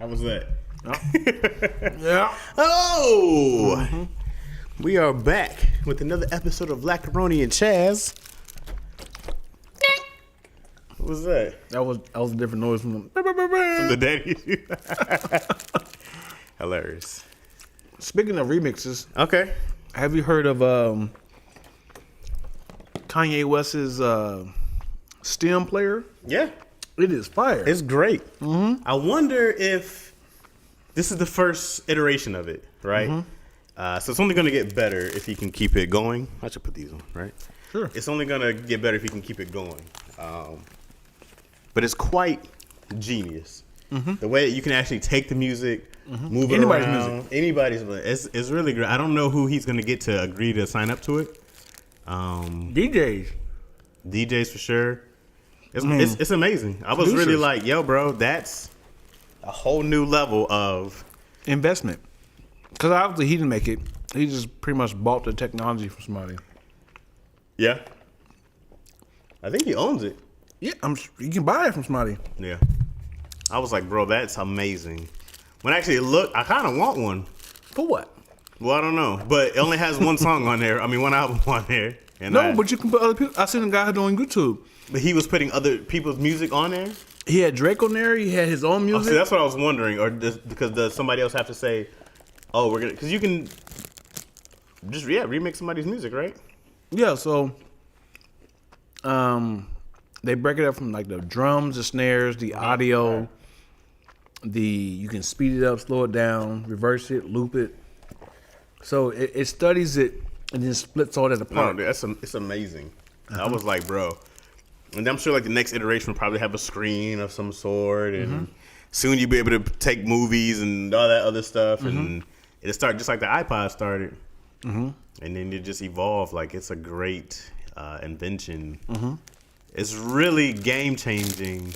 How was that? Yeah. Oh, we are back with another episode of Lackaroni Chaz. What was that? That was a different noise from The daddy. Hilarious. Speaking of remixes, Okay. have you heard of Kanye West's STEM player? Yeah, It is fire. it's great. I wonder if this is the first iteration of it, right? So it's only going to get better if he can keep it going. I should put these on, right? Sure. It's only going to get better if he can keep it going. But it's quite genius. The way that you can actually take the music, move it Anybody's around. Anybody's music. It's really great. I don't know who he's going to get to agree to sign up to it. DJs for sure. It's amazing. I was really Producers. like, yo, bro, that's a whole new level of Investment. Because obviously he didn't make it. He just pretty much bought the technology from somebody. yeah. I think he owns it. Yeah, you can buy it from somebody. Yeah. I was like, bro, that's amazing. When I actually look, I kind of want one. For what? Well, I don't know, but it only has one song on there. I mean, one album on there. And No, but you can put other people. I seen a guy doing YouTube. but he was putting other people's music on there. He had Drake on there. He had his own Oh, music. see, that's what I was wondering. Or does somebody else have to say, "Oh, we're gonna"? Because you can just remix somebody's music, right? Yeah, so they break it up from like the drums, the snares, the audio, you can speed it up, slow it down, reverse it, loop it. So it studies it and then splits all that apart. No, it's amazing. I was like, bro, and I'm sure like the next iteration will probably have a screen of some sort, and soon you'll be able to take movies and all that other stuff, and it'll start just like the iPod started, and then it just evolve. Like it's a great invention. It's really game changing.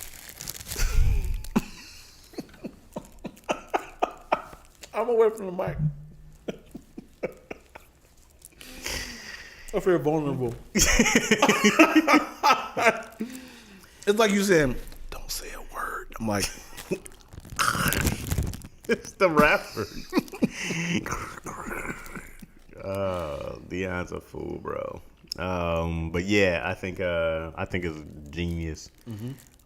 I'm away from the mic. I feel vulnerable. It's like you saying, "Don't say a word." I'm like, It's the rapper. Deion's a fool, bro. But yeah, I think it's genius.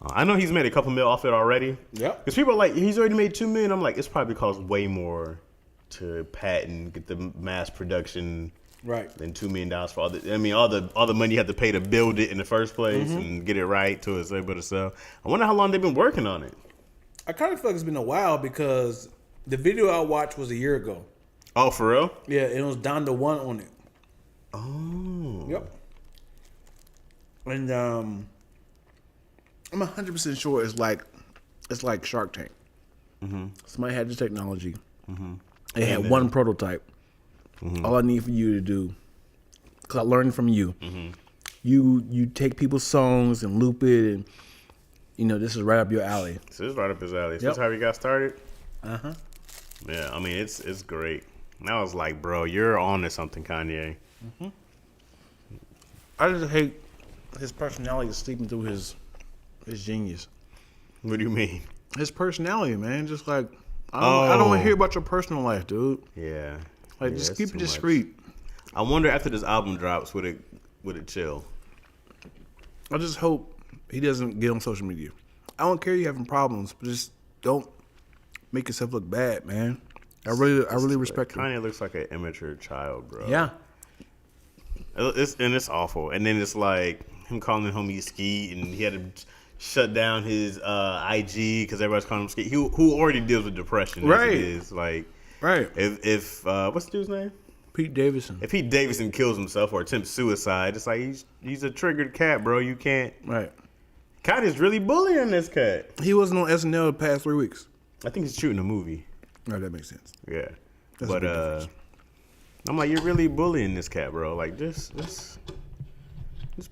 I know he's made a couple mil off it already. Yeah. Because people are like, he's already made $2 million. I'm like, it's probably cost way more to patent, get the mass production, right. than $2 million for all the money you had to pay to build it in the first place and get it right to it's able to sell. I wonder how long they've been working on it. I kind of feel like it's been a while because the video I watched was a year ago. Oh, for real? Yeah, it was down to 1 on it. Oh. Yep. And I'm 100% sure it's like Shark Tank. Somebody had the technology. They had one prototype. All I need for you to do, because I learned from you. You take people's songs and loop it, and this is right up your alley. So this is right up his alley. So Yep. that's how he got started? Uh-huh. Yeah, I mean, it's great. And I was like, bro, you're on to something, Kanye. I just hate his personality is sleeping through his genius. What do you mean? His personality, man. Just like, I don't want to hear about your personal life, dude. Yeah. Like, Yeah, just it's keep too it much. discreet. I wonder after this album drops, would it chill? I just hope he doesn't get on social media. I don't care you having problems, but just don't make yourself look bad, man. I really respect him. Kanye looks like an immature child, bro. Yeah. It's awful. And then it's like him calling the homie Skeet, and he had to shut down his IG because everybody's calling him Skeet. Who already deals with depression, Right. As it is. Like, Right. if what's the dude's name? Pete Davidson. If Pete Davidson kills himself or attempts suicide, it's like he's a triggered cat, bro. You can't. Right. Kanye's really bullying this cat. He wasn't on SNL the past 3 weeks. I think he's shooting a movie. Oh, that makes sense. Yeah, That's a but big difference. I'm like, you're really bullying this cat, bro. Like, just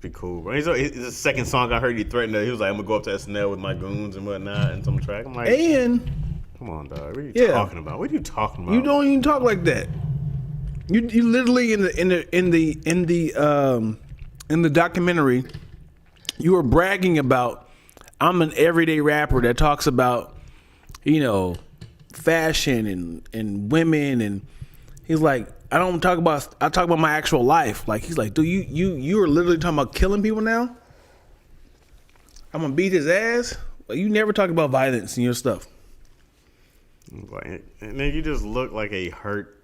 be cool, bro. It's the second song I heard he threatened. He was like, I'm gonna go up to SNL with my goons and whatnot and some track. I'm like, And come on, dog. What are you Yeah. talking about? What are you talking about? you don't even talk like that. You literally in the documentary, you were bragging about, I'm an everyday rapper that talks about, fashion and women, and he's like, I talk about my actual life. Like, he's like, dude, you are literally talking about killing people now? I'm gonna beat his ass? Like, you never talk about violence in your stuff. Like, and then you just look like a hurt.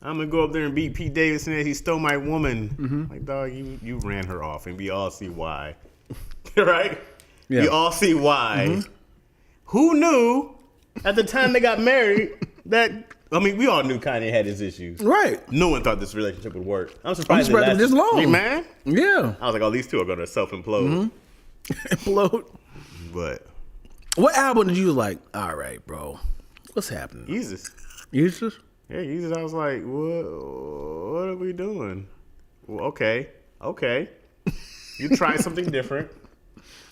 I'm gonna go up there and beat Pete Davidson as he stole my woman. Mm-hmm. Like, dog, you ran her off, and we all see why. Right? Yeah. We all see why. Mm-hmm. Who knew at the time they got married that, I mean, we all knew Kanye had his issues. Right. No one thought this relationship would work. I'm surprised it lasted this long. Man. Yeah. I was like, oh, these two are gonna self-implode. Mm-hmm. Implode. But what album did you like, all right, bro, what's happening? Jesus. Yeah, Jesus. I was like, what are we doing? Well, okay. You try something different.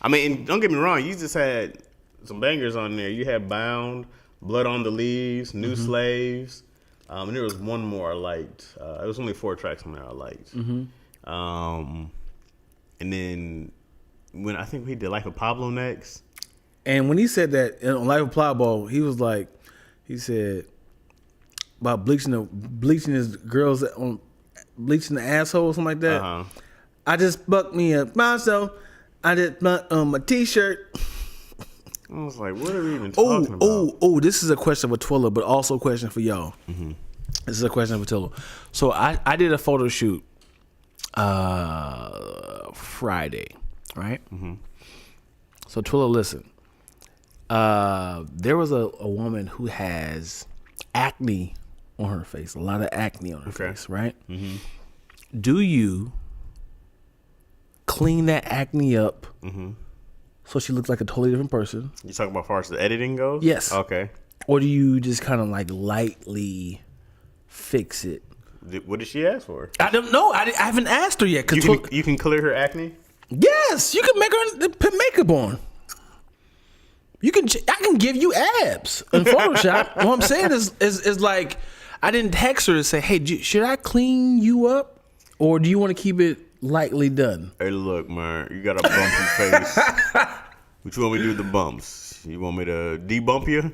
I mean, don't get me wrong. You just had some bangers on there. You had Bound, Blood on the Leaves, New Slaves, and there was one more I liked. It was only 4 tracks on there I liked. Mm-hmm. And then when I think we did Life of Pablo next. And when he said that on Life of Pablo, he said about bleaching his girls on bleaching the asshole or something like that. Uh-huh. I just bucked me up myself. I just bucked on my t-shirt. I was like, what are we even talking about? Oh, this is a question for Twilla, but also a question for y'all. Mm-hmm. This is a question for Twilla. So I did a photo shoot Friday, right? Mm-hmm. So Twilla, listen. There was a woman who has acne on her face, a lot of acne on her face, right? Mm-hmm. Do you clean that acne up so she looks like a totally different person? You talking about as far as the editing goes? Yes. Okay. Or do you just kind of like lightly fix it? What did she ask for? I don't know. I haven't asked her yet. You can clear her acne? Yes. You can make her put makeup on. I can give you abs in Photoshop. What I'm saying is like, I didn't text her to say, hey, should I clean you up? Or do you want to keep it lightly done? Hey, look, man, you got a bumpy face. What you want me to do with the bumps? You want me to debump you?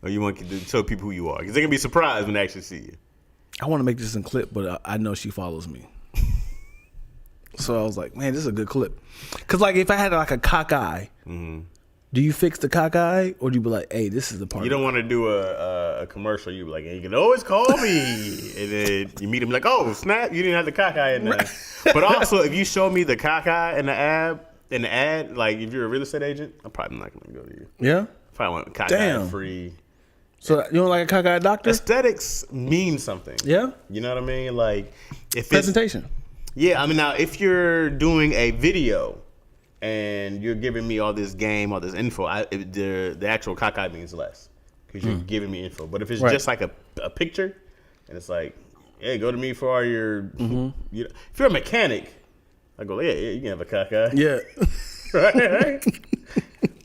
Or you want to show people who you are? Because they're going to be surprised when they actually see you. I want to make this in clip, but I know she follows me. So I was like, man, this is a good clip. Because like if I had like a cock eye, do you fix the cock eye? Or do you be like, hey, this is the part? You don't want to do a commercial. You be like, hey, you can always call me. And then you meet him like, oh, snap, you didn't have the cock eye in there. Right. But also, if you show me the cock eye in the ad, like if you're a real estate agent, I'm probably not going to go to you. Yeah? Probably want cock eye free. So you don't like a cock eye doctor? Aesthetics mean something. Yeah? You know what I mean? Like if presentation. Yeah, I mean, now if you're doing a video and you're giving me all this game, all this info, the actual cockeye means less because you're giving me info. But if it's just like a picture and it's like, hey, go to me for all your, if you're a mechanic, I go, yeah, you can have a cockeye. Yeah. right?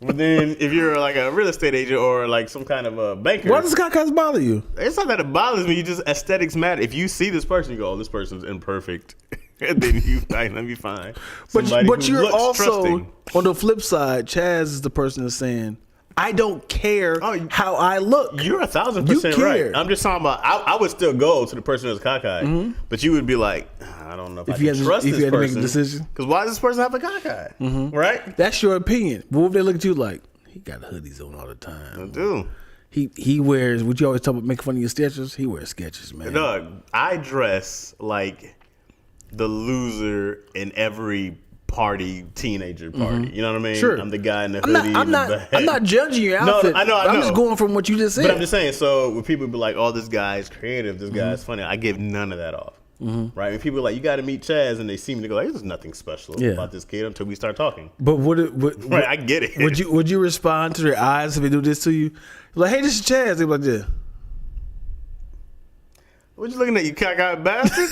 But then if you're like a real estate agent or like some kind of a banker. Why does cockeyes bother you? It's not that it bothers me. You just, aesthetics matter. If you see this person, you go, oh, this person's imperfect. And then you like, let me find. But you're also trusting. On the flip side, Chaz is the person that's saying, I don't care how I look. You're 1,000% right. I'm just talking about I would still go to the person who's cockeyed, but you would be like, I don't know if I can trust this person. If you had to make a decision, because why does this person have a cockeye? Right? That's your opinion. But what if they look at you like, he got hoodies on all the time? I do. He wears. Would you always talk about making fun of your Skechers? He wears Skechers, man. Dog, I dress like the loser in every teenager party. You know what I mean? Sure. I'm the guy in the hoodie. I'm not judging your outfit. No, I know. I'm just going from what you just said. But I'm just saying, so when people be like, oh, this guy's creative, this guy's funny, I give none of that off. Right? When people are like, you got to meet Chaz, and they see me, they go, like, there's nothing special about this kid until we start talking. But right, I get it. Would you respond to their eyes if they do this to you? Like, hey, this is Chaz. They be like, yeah. What you looking at, you cockeyed bastard?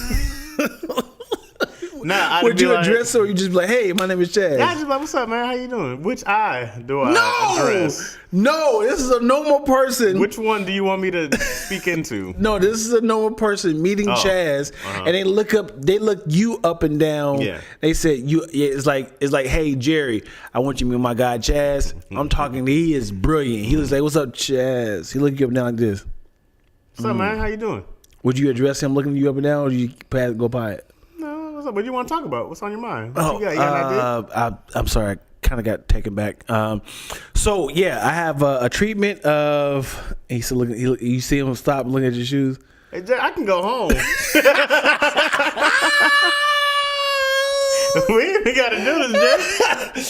Nah, I'd Would be you like, address her or you just be like, hey, my name is Chaz? Yeah, I just like, what's up, man? How you doing? Which eye do I address? No, this is a normal person. Which one do you want me to speak into? No, this is a normal person meeting Chaz, and they look you up and down. Yeah. They said it's like, hey Jerry, I want you to meet my guy Chaz. I'm talking to he is brilliant. He was like, what's up, Chaz? He look you up and down like this. What's up, man? How you doing? Would you address him looking you up and down, or do you go by it? No, what's up? What do you want to talk about? What's on your mind? What you got? You got an idea? I'm sorry, I kind of got taken back. So yeah, I have a treatment of. He said, "Look, you see him stop looking at your shoes." Hey, Jay, I can go home. We ain't got to do this,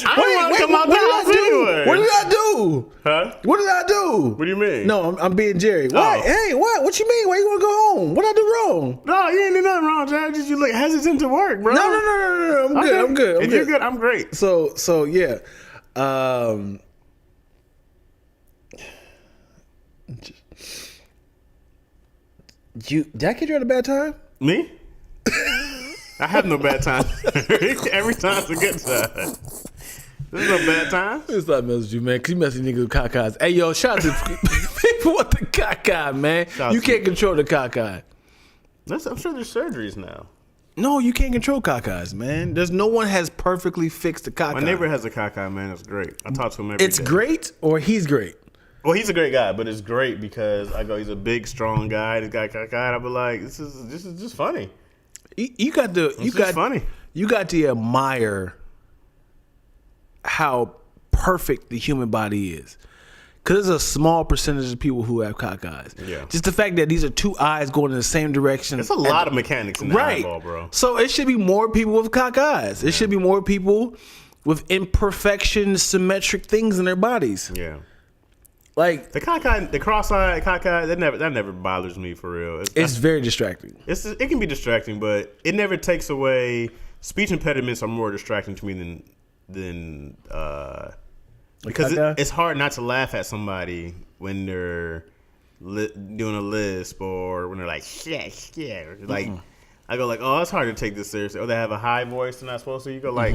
Jay. I don't want to come out the house anyway. What did I do? Huh? What did I do? What do you mean? No, I'm being Jerry. What? Hey, what? What you mean? Why you want to go home? What I do wrong? No, you ain't do nothing wrong, Jay. Just you look hesitant to work, bro. No. I'm good. I'm good. If you're good, I'm great. So yeah. Did I get you at a bad time? Me? I have no bad time. Every time's a good time. This is a bad time. It's not messing with you, man. Cause you messing niggas with cacas. Hey, yo, shout out to people with the caca, man. You can't control the caca. I'm sure there's surgeries now. No, you can't control cacas, man. There's no one has perfectly fixed the caca. My neighbor has a caca, man. It's great. I talk to him every day. It's great, or he's great. Well, he's a great guy, but it's great because I go, he's a big, strong guy. He's got caca, and I'll be like, this is just funny. You got funny. You got to admire how perfect the human body is. Because there's a small percentage of people who have cock eyes. Yeah. Just the fact that these are two eyes going in the same direction. There's a lot of mechanics in the eyeball, bro. So it should be more people with cock eyes. It should be more people with imperfection, symmetric things in their bodies. Yeah. Like the cockeye, the cross-eyed cockeye, that never bothers me for real. It's very distracting. It can be distracting, but it never takes away. Speech impediments are more distracting to me than because it's hard not to laugh at somebody when they're doing a lisp or when they're like yeah. Like I go like, oh, it's hard to take this seriously. Or they have a high voice they're not supposed to. You go like,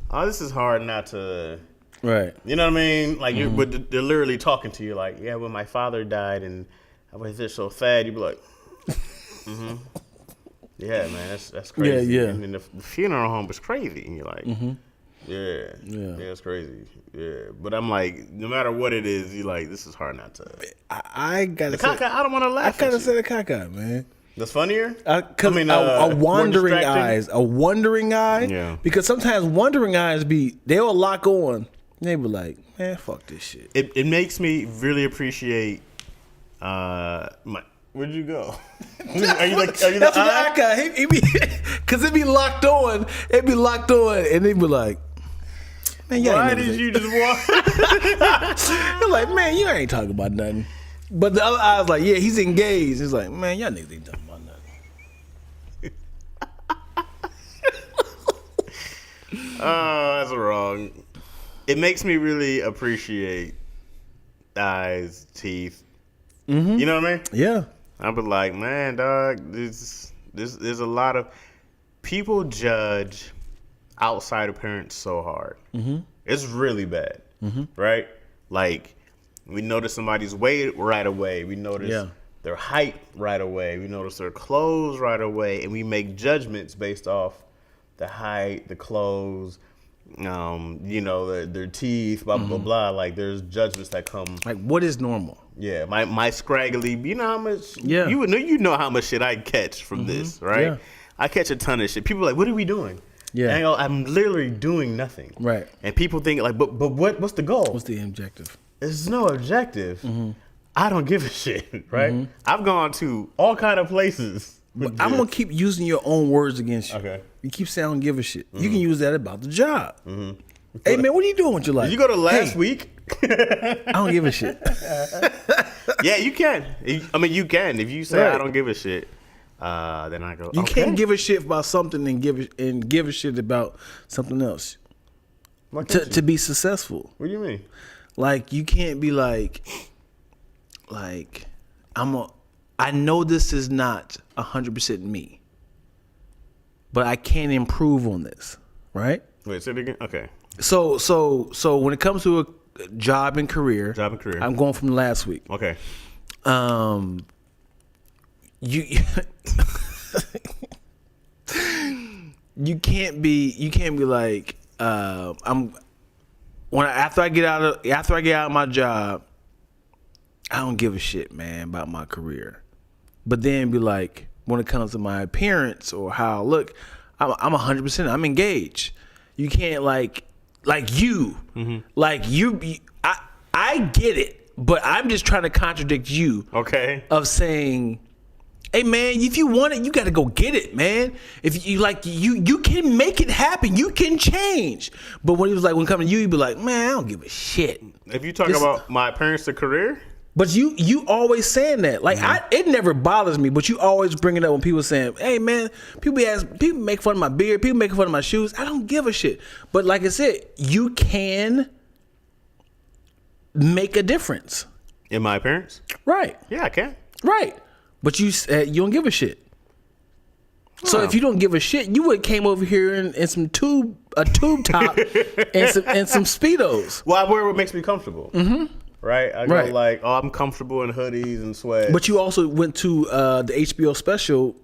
oh, this is hard not to. Right. You know what I mean? Like but they're literally talking to you like, yeah, when my father died and I was just so sad, you'd be like, yeah, man, that's crazy. Yeah. And then the funeral home was crazy. And you're like, yeah, it's crazy. Yeah. But I'm like, no matter what it is, you're like, this is hard not to. I gotta say, I don't want to laugh. I gotta say the caca, man. That's funnier? A wandering eye. Yeah. Because sometimes wandering eyes they'll lock on. They be like, man, fuck this shit. It makes me really appreciate where'd you go? Are you that's the eye? He be, cause it be locked on. It be locked on, and they be like, man, why did you just walk? You're like, man, you ain't talking about nothing. But the other eye was like, yeah, he's engaged. He's like, man, y'all niggas ain't talking about nothing. Oh, that's wrong. It makes me really appreciate eyes, teeth. You know what I mean? Yeah. I be like, man, dog, there's a lot of people judge outside appearance so hard. It's really bad, right? Like we notice somebody's weight right away. We notice their height right away. We notice their clothes right away, and we make judgments based off the height, the clothes. Their teeth, blah blah blah. Like there's judgments that come. Like what is normal? Yeah, my scraggly. You know how much? Yeah, you know how much shit I catch from this, right? Yeah. I catch a ton of shit. People are like, what are we doing? Yeah, and I go, I'm literally doing nothing. Right. And people think like, but what's the goal? What's the objective? There's no objective. I don't give a shit, right? I've gone to all kind of places. But I'm gonna keep using your own words against you. Okay. You keep saying I don't give a shit. You can use that about the job. Hey man, what are you doing with your life? Did you go to last week? I don't give a shit. Yeah, you can. I mean, you can. If you say I don't give a shit, then I go. You can't give a shit about something and give a shit about something else. To be successful. What do you mean? Like you can't be like I know this is not 100% me. but I can improve on this, right? Wait, say it again. Okay. So when it comes to a job and career, I'm going from last week. Okay. You you can't be like after I get out of my job, I don't give a shit, man, about my career. But then be like, when it comes to my appearance or how I look, I'm 100%. I'm engaged. You can't like you, I get it, but I'm just trying to contradict you. Okay. Of saying, hey man, if you want it, you got to go get it, man. If you like, you can make it happen. You can change. But when he was like, when it comes to you, he'd be like, man, I don't give a shit. If you talk about my appearance to career. But you always saying that. Like it never bothers me, but you always bring it up when people saying, hey man, people make fun of my beard, people make fun of my shoes. I don't give a shit. But like I said, you can make a difference. In my appearance? Right. Yeah, I can. Right. But you said you don't give a shit. So if you don't give a shit, you would have came over here in some a tube top and some Speedos. Well, I wear what makes me comfortable. Mm-hmm. Right? I go like, I'm comfortable in hoodies and sweats. But you also went to the HBO special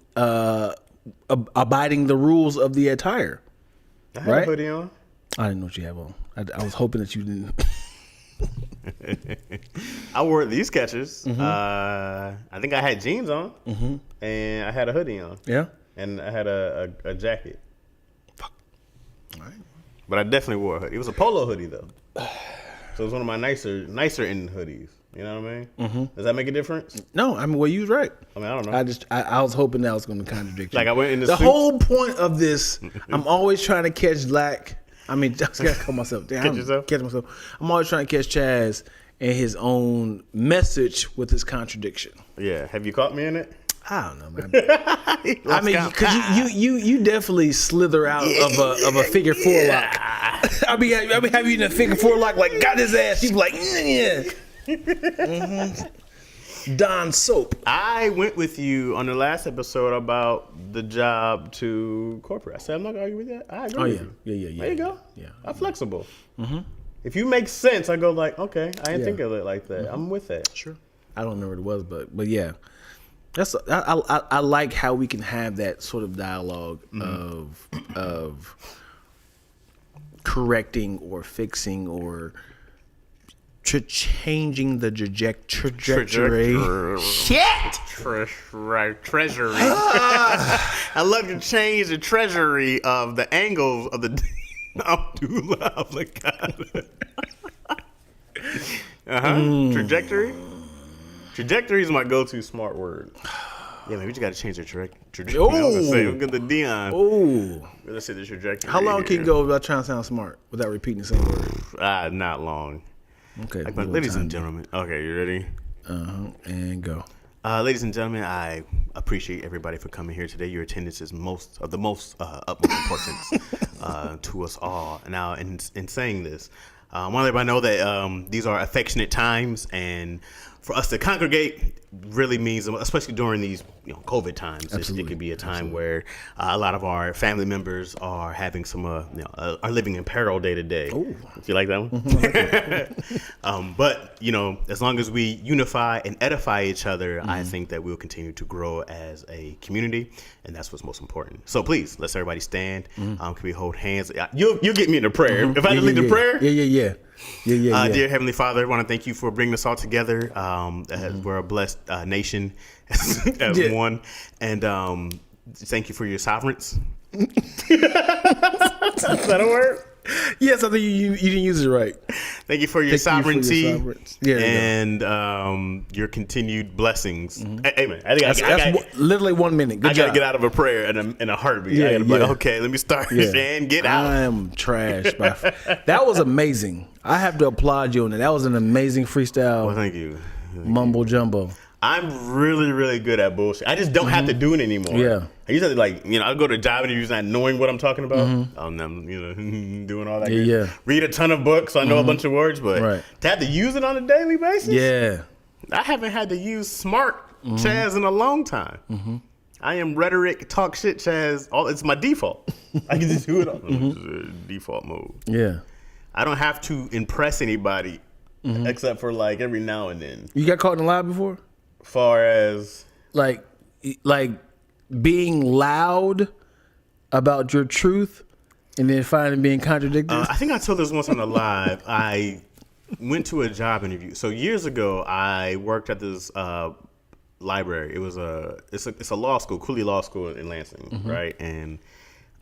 abiding the rules of the attire. I had a hoodie on. I didn't know what you have on. I was hoping that you didn't. I wore these sketches. Mm-hmm. I think I had jeans on, and I had a hoodie on. Yeah, and I had a jacket. Fuck. All right. But I definitely wore a hoodie. It was a polo hoodie though, so it was one of my nicer end hoodies. You know what I mean? Mm-hmm. Does that make a difference? No, I mean, well, you was right. I mean, I don't know. I was hoping that was going to contradict you. Like I went in the whole point of this. I'm always trying to catch Lack. I mean, I just gotta call myself down. Catch myself. I'm always trying to catch Chaz and his own message with his contradiction. Yeah. Have you caught me in it? I don't know, man. I mean, because you definitely slither out of a figure four lock. I mean, have you in a figure four lock like got his ass? He's like, yeah. Mm-hmm. Don Soap. I went with you on the last episode about the job to corporate. I said I'm not gonna argue with that. I agree with you. Yeah. There you go. Yeah. I'm flexible. Mm-hmm. If you make sense, I go like, okay, I didn't think of it like that. Mm-hmm. I'm with that. Sure. I don't remember what it was, but yeah. I like how we can have that sort of dialogue of correcting or fixing or changing the trajectory. Shit! Treasury. I love to change the treasury of the angles of the avocado. Trajectory. Trajectory is my go-to smart word. Yeah, man, we just got to change the trajectory. We're going to Dion. Oh. Let's say the trajectory. How long can you go without trying to sound smart, without repeating the same word? Not long. Okay. Like, ladies and gentlemen. Okay, you ready? And go. Ladies and gentlemen, I appreciate everybody for coming here today. Your attendance is of the most utmost importance to us all. Now, in saying this, I want everybody to know that these are affectionate times, and for us to congregate really means, especially during these COVID times, it could be a time where a lot of our family members are having some are living in peril day to day. Do you like that one? But as long as we unify and edify each other, I think that we'll continue to grow as a community, and that's what's most important. So please, let's everybody stand. Can we hold hands? You'll get me in a prayer. If I lead the prayer, yeah. Dear Heavenly Father, I want to thank you for bringing us all together. We're a blessed nation as one, and thank you for your sovereigns. Is that a word? Yes, I think you didn't use it right. Thank you for your sovereignty and your continued blessings. Amen. That's literally 1 minute. Good I got to get out of a prayer in a heartbeat. I gotta be like, okay, let me start and get out. I am trash. That was amazing. I have to applaud you on that. That was an amazing freestyle. Well, thank you. Mumbo jumbo. I'm really, really good at bullshit. I just don't have to do it anymore. Yeah. I used to I'll go to job interviews not knowing what I'm talking about. I'm doing all that. Yeah. Read a ton of books, so I know a bunch of words, but to have to use it on a daily basis. Yeah. I haven't had to use smart Chaz in a long time. I am rhetoric, talk shit, Chaz. It's my default. I can just do it on default mode. Yeah. I don't have to impress anybody except for like every now and then. You got caught in a lie before? Far as Like being loud about your truth and then finally being contradicted? I think I told this once on the live. I went to a job interview. So years ago, I worked at this library. It's a law school, Cooley Law School in Lansing, right? And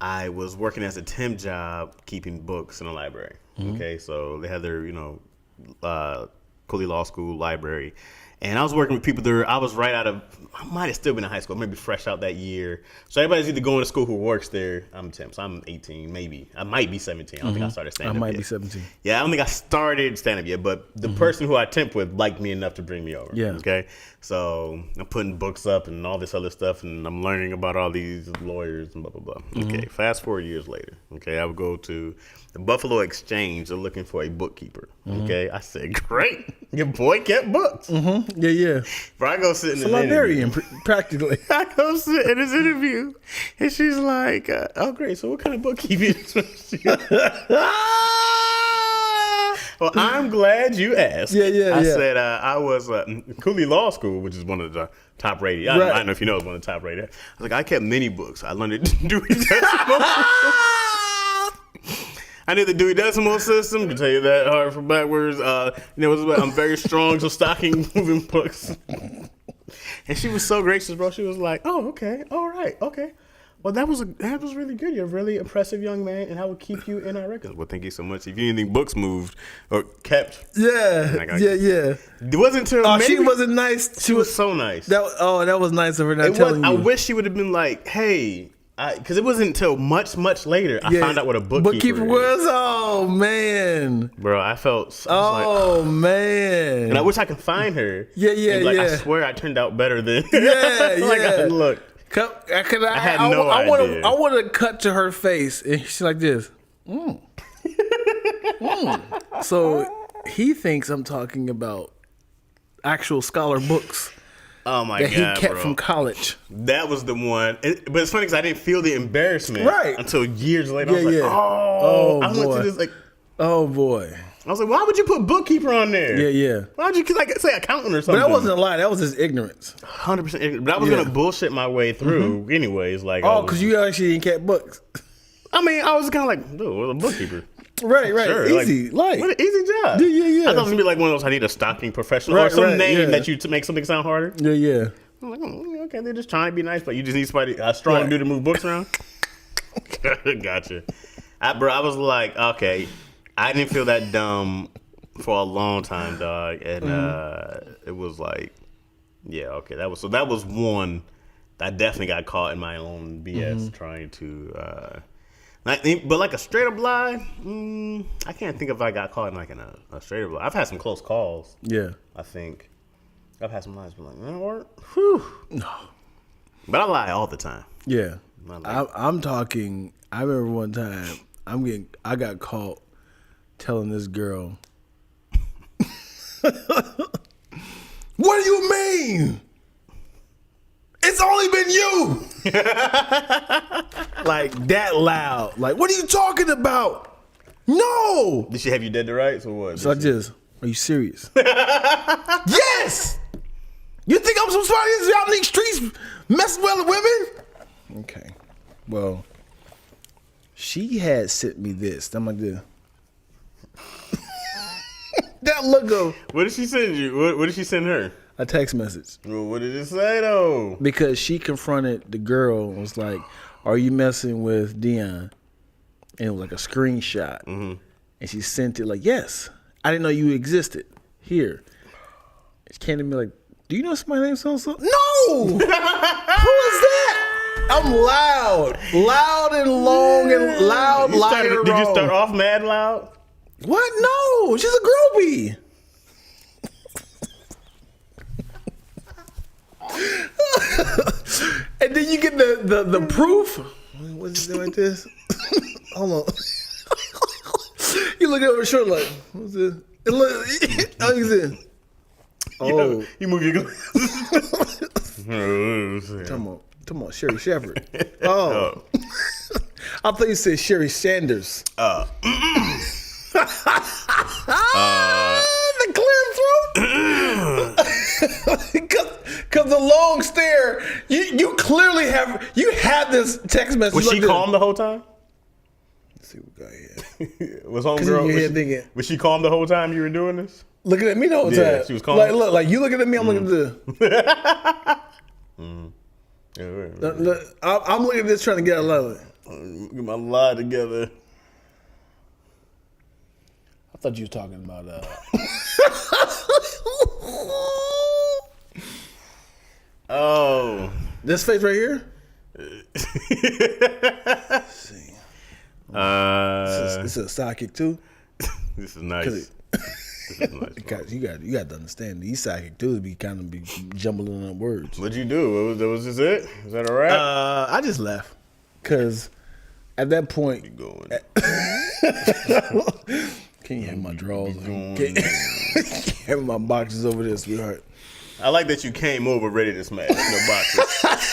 I was working as a temp job, keeping books in the library. Okay, so they had their Cooley Law School library. And I was working with people there. I was right out of, I might have still been in high school, maybe fresh out that year. So everybody's either going to school who works there. I'm temp, so I'm 18, maybe. I might be 17. I don't think I started stand-up I might yet. be 17. Yeah, I don't think I started stand-up yet, but the person who I temp with liked me enough to bring me over. Yeah. Okay? So I'm putting books up and all this other stuff, and I'm learning about all these lawyers and blah, blah, blah. Okay, fast forward years later. Okay, I would go to the Buffalo Exchange. They're looking for a bookkeeper. Okay, I said, great. Your boy kept books. Yeah, yeah. But I go sit in It's a this librarian, interview. practically. I go sit in this interview, and she's like, oh, great. So what kind of bookkeeping? Well, I'm glad you asked. Yeah, yeah, I yeah. said I was Cooley Law School, which is one of the top rated. I don't know if you know it's one of the top rated. I was like, I kept many books. I learned to do decimal. I knew the Dewey Decimal System, to tell you that hard from backwards. I'm very strong, so stocking moving books. And she was so gracious, bro. She was like, oh, okay, all right, okay. Well, that was really good. You're a really impressive young man, and I will keep you in our records. Well, thank you so much. If you anything books moved or kept. Yeah, yeah. It wasn't until Oh, she wasn't nice. She was so nice. That was nice of her not telling you. I wish she would have been like, hey, because it wasn't until much, much later I found out what a bookkeeper was. Oh, man. Bro, I felt man. And I wish I could find her. Yeah, yeah, and yeah. I swear I turned out better than. Yeah, yeah. Look. I had no idea. I want to cut to her face, and she's like this. So he thinks I'm talking about actual scholar books. Oh my God, that he kept bro. From college. That was the one. But it's funny because I didn't feel the embarrassment until years later. Yeah, I was like, oh, I went to this like. Oh boy. I was like, why would you put bookkeeper on there? Yeah, yeah. Why would you say accountant or something? But that wasn't a lie. That was just ignorance. 100%. But I was gonna bullshit my way through, anyways. Like, because you actually didn't keep books. I mean, I was kind of like, dude, what's a bookkeeper? Right. Sure, Easy. Like what an easy job. Yeah. I thought it was gonna be like one of those. I need a stocking professional or some name that you to make something sound harder. Yeah. I'm like, okay, they're just trying to be nice, but you just need somebody a strong dude to move books around. Gotcha. I was like, okay, I didn't feel that dumb for a long time, dog, and it was like, yeah, okay, that was one that I definitely got caught in my own BS trying to. But like a straight up lie, I can't think if I got caught in like a straight up lie. I've had some close calls. Yeah, I think I've had some lies, but like, whew. No, but I lie all the time. Yeah, I'm talking. I remember one time I got caught telling this girl, "What do you mean? It's only been you." Like that loud. Like, what are you talking about? No. Did she have you dead to rights or what? So I just, are you serious? Yes. You think I'm some somebody that's out in these streets messing with women? Okay. Well, she had sent me this. I'm like this. That look of. What did she send you? What did she send her? A text message. Well, what did it say though? Because she confronted the girl and was like, "Are you messing with Dion?" And it was like a screenshot. And she sent it like, "Yes, I didn't know you existed." Here. She came to me like, "Do you know somebody named so-and-so?" No! Who is that? I'm loud. Loud and long and loud, Did you start off mad loud? What? No, she's a groupie. And then you get the proof. What's it like this? Hold on. You look over her shoulder like, what's this? Oh, you see? Oh, you move your glasses. come on. Come on, Sherry Shepherd. Oh. I thought you said Sherry Sanders. The clear throat? Because the long stare, you clearly had this text message. Was she calm the whole time? Let's see what we got here. Was homegirl? Was she calm the whole time you were doing this? Looking at me the whole time. Yeah, she was calm. Like you looking at me, I'm looking at the. I'm looking at this trying to get a level. Get my lie together. I thought you were talking about Oh, this face right here. Let's see. This is a sidekick too. This is nice. This is nice. You got to understand these sidekick too be kind of be jumbling up words. What'd you do? Was this it? Was that a wrap? I just left because at that point. Keep going. Can you have my drawers? Can you have my boxes over there, sweetheart? I like that you came over ready to smash no boxes.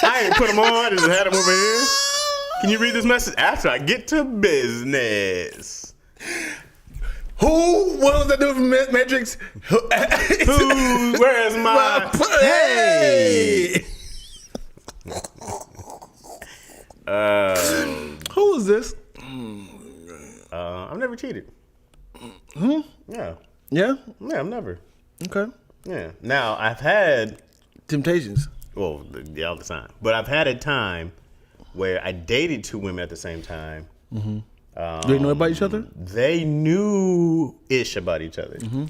I ain't put them on. I just had them over here. Can you read this message after I get to business? Who? What was that dude from Matrix? Where's my hey? Who was this? I've never cheated. Hmm? Yeah. Yeah? Yeah, I've never. Okay. Yeah. Now, I've had... Temptations. Well, all the time. But I've had a time where I dated two women at the same time. Mm-hmm. They know about each other? They knew-ish about each other. Mm-hmm.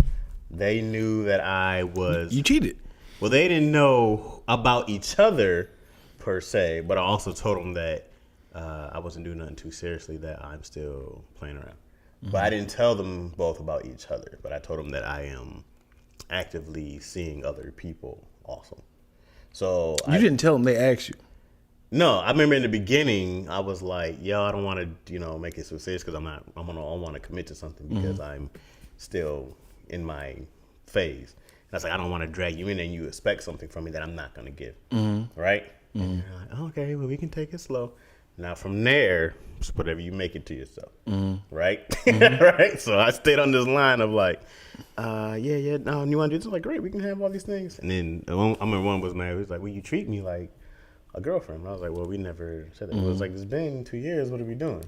They knew that I was... You cheated. Well, they didn't know about each other, per se. But I also told them that I wasn't doing nothing too seriously, that I'm still playing around. Mm-hmm. But I didn't tell them both about each other. But I told them that I am actively seeing other people also. So you didn't tell them, they asked you. No, I remember in the beginning I was like, yo, I don't want to, make it so serious because I want to commit to something because I'm still in my phase. And I was like, I don't want to drag you in and you expect something from me that I'm not going to give. Mm-hmm. Right? Mm-hmm. And you're like, okay, well, we can take it slow. Now from there, just whatever you make it to yourself. Mm-hmm. Right? Mm-hmm. Right? So I stayed on this line of like, no, you want to do this? I'm like, great, we can have all these things. And then I remember one was mad. He was like, well, you treat me like a girlfriend. And I was like, well, we never said that. Mm-hmm. It was like, it's been 2 years. What are we doing?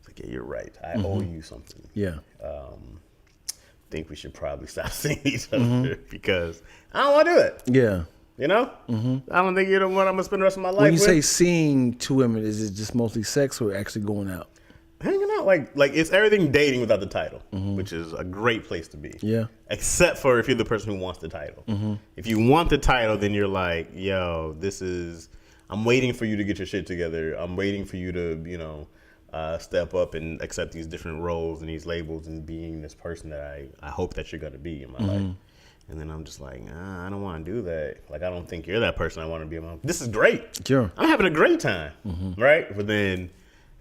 It's like, yeah, you're right. I owe you something. Yeah. Think we should probably stop seeing each other because I don't want to do it. Yeah. You know? Mm-hmm. I don't think you're the one I'm going to spend the rest of my life with. When you say seeing two women, is it just mostly sex or actually going out? Hanging out, like it's everything dating without the title, which is a great place to be. Yeah. Except for if you're the person who wants the title. Mm-hmm. If you want the title, then you're like, yo, I'm waiting for you to get your shit together. I'm waiting for you to, step up and accept these different roles and these labels and being this person that I hope that you're going to be in my life. And then I'm just like, I don't want to do that. Like, I don't think you're that person I want to be in my life. This is great. Sure. I'm having a great time. Mm-hmm. Right? But then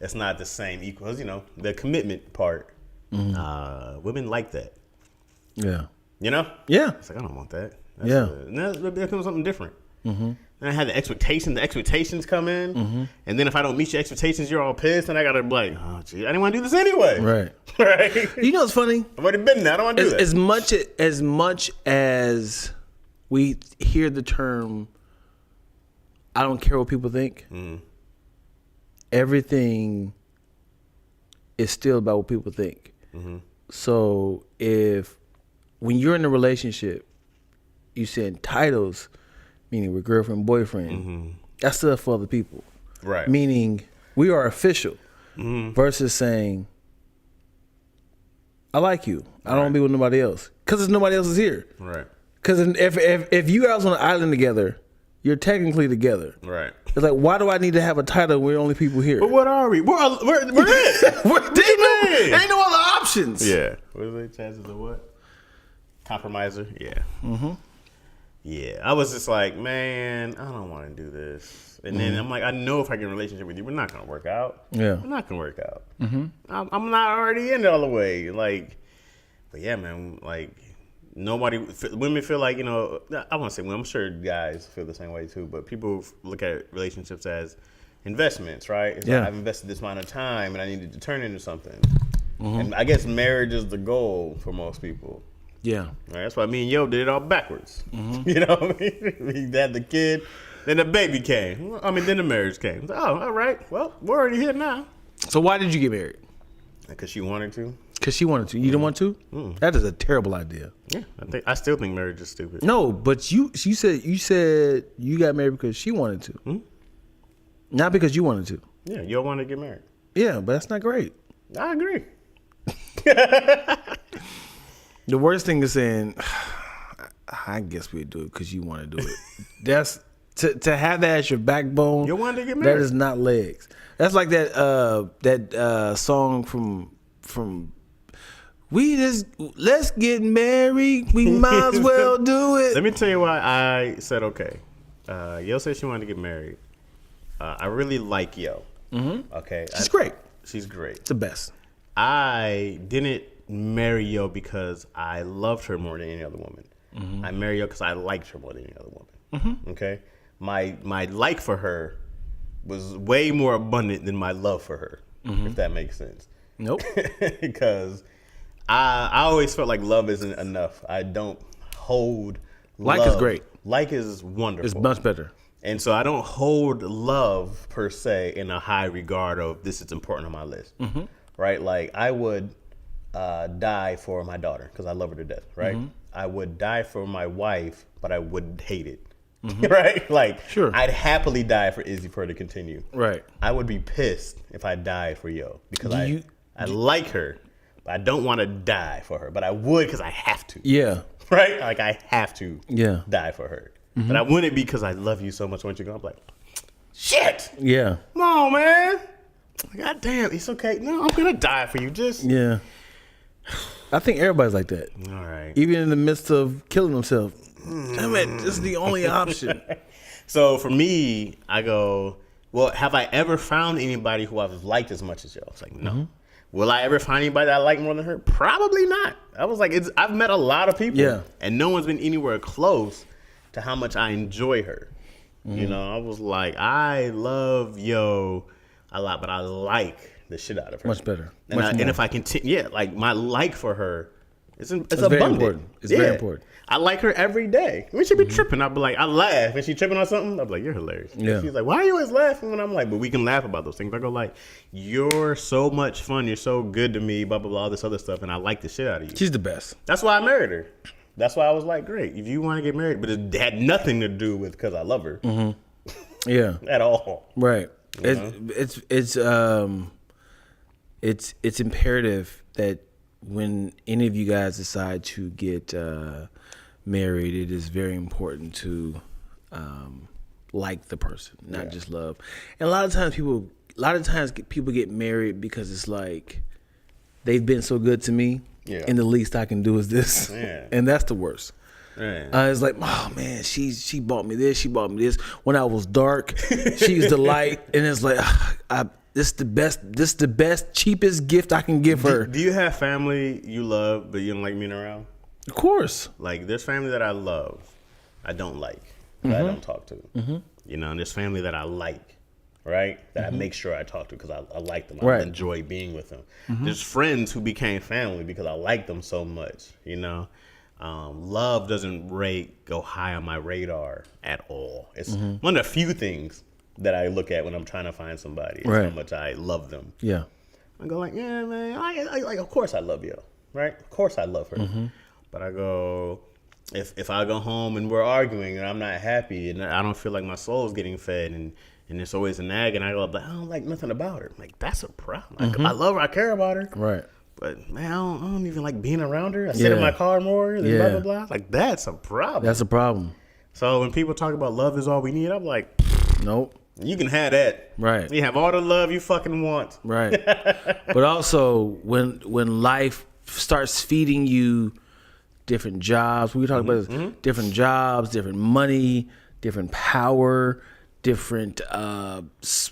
it's not the same equal. Because, the commitment part, women like that. Yeah. You know? Yeah. It's like, I don't want that. That becomes something different. Mm-hmm. And I had the expectations come in. Mm-hmm. And then if I don't meet your expectations, you're all pissed. And I got to be like, oh, gee, I didn't want to do this anyway. Right. Right. You know what's funny? I've already been there. I don't want to do that. As much as we hear the term, I don't care what people think, everything is still about what people think. Mm-hmm. So when you're in a relationship, you send titles, meaning we're girlfriend, boyfriend, that's stuff for other people. Right. Meaning we are official versus saying, I like you. I don't want to be with nobody else. Because nobody else is here. Right. Because if you guys on an island together, you're technically together. Right. It's like, why do I need to have a title when we're only people here? But what are we? We're it. There ain't no other options. Yeah. What are the chances of what? Compromiser? Yeah. Mm-hmm. Yeah. I was just like, man, I don't want to do this. And then I'm like, I know if I get in a relationship with you, we're not going to work out. Yeah. We're not going to work out. Mm-hmm. I'm not already in it all the way. Like, but yeah, man, like, women feel like, I want to say women, I'm sure guys feel the same way too, but people look at relationships as investments, right? It's like, I've invested this amount of time and I needed to turn into something. And I guess marriage is the goal for most people. Yeah. Right? That's why me and Yo did it all backwards. You know what I mean? We had the kid, then the baby came. Then the marriage came. Oh, all right. Well, we're already here now. So why did you get married? Because she wanted to. Because she wanted to. You didn't want to? That is a terrible idea. Yeah, I still think marriage is stupid. No, but you said you got married because she wanted to. Not because you wanted to. Yeah, you don't want to get married. Yeah, but that's not great. I agree. The worst thing is saying, I guess we'd do it because you want to do it. That's to have that as your backbone. You want to get married. That is not legs. That's like that song from let's get married. We might as well do it. Let me tell you why I said okay. Yo said she wanted to get married. I really like Yo. Okay, She's great. She's great. It's the best. I didn't marry Yo because I loved her more than any other woman. I married Yo because I liked her more than any other woman. Okay, my like for her was way more abundant than my love for her. If that makes sense. Nope. Because I always felt like love isn't enough. I don't hold Like love. is great. Like is wonderful. It's much better. And so I don't hold love per se in a high regard of this is important on my list. Right? Like I would die for my daughter because I love her to death. Right? I would die for my wife, but I wouldn't hate it. Right? Like Sure. I'd happily die for Izzy for her to continue. Right. I would be pissed if I died for Yo because I like her, but I don't want to die for her. But I would because I have to. Yeah. Right? Like I have to die for her. But I wouldn't because I love you so much. Once you go, I'm like, shit. Yeah. Come on, man. God damn, it's okay. No, I'm gonna die for you. Just Yeah. I think everybody's like that. all right. Even in the midst of killing themselves. Damn it, this is the only option. So for me, I go, well, have I ever found anybody who I've liked as much as Yo? It's like, no. Will I ever find anybody that I like more than her? Probably not. I was like, I've met a lot of people, and no one's been anywhere close to how much I enjoy her. You know, I was like, I love Yo a lot, but I like the shit out of her. Much better. And if I continue, like my like for her, it's abundant. Very important. It's very important. I like her every day. When she be tripping, I'll be like, I laugh. When she tripping on something, I'll be like, you're hilarious. Yeah. She's like, why are you always laughing? When I'm like, but we can laugh about those things. I go like, you're so much fun. You're so good to me, blah, blah, blah, all this other stuff. And I like the shit out of you. She's the best. That's why I married her. That's why I was like, great. If you want to get married, but it had nothing to do with because I love her. Yeah. At all. Right. It's imperative that when any of you guys decide to get married, it is very important to like the person, not just love. And a lot of times people get married because it's like they've been so good to me, and the least I can do is this, and that's the worst. It's like, oh man, she bought me this, she bought me this. When I was dark, she's the light, and it's like, this is the best, cheapest gift I can give her. Do you have family you love but you don't like being around? Of course. Like there's family that I love, I don't like, that I don't talk to. You know, and there's family that I like, right? That I make sure I talk to because I like them. I enjoy being with them. There's friends who became family because I like them so much. You know. Love doesn't go high on my radar at all. It's one of the few things that I look at when I'm trying to find somebody. Is how much I love them. Yeah. I go like, yeah, man. I of course I love you, right? Of course I love her. But I go, if I go home and we're arguing and I'm not happy and I don't feel like my soul's getting fed and it's always a nag and I go, I don't like nothing about her. I'm like, that's a problem. I love her. I care about her. Right. But man, I don't even like being around her. I sit in my car more and blah, blah, blah. Like, that's a problem. That's a problem. So when people talk about love is all we need, I'm like, nope. You can have that. Right. You have all the love you fucking want. Right. But also, when life starts feeding you different jobs, we talk about this, different jobs, different money, different power, different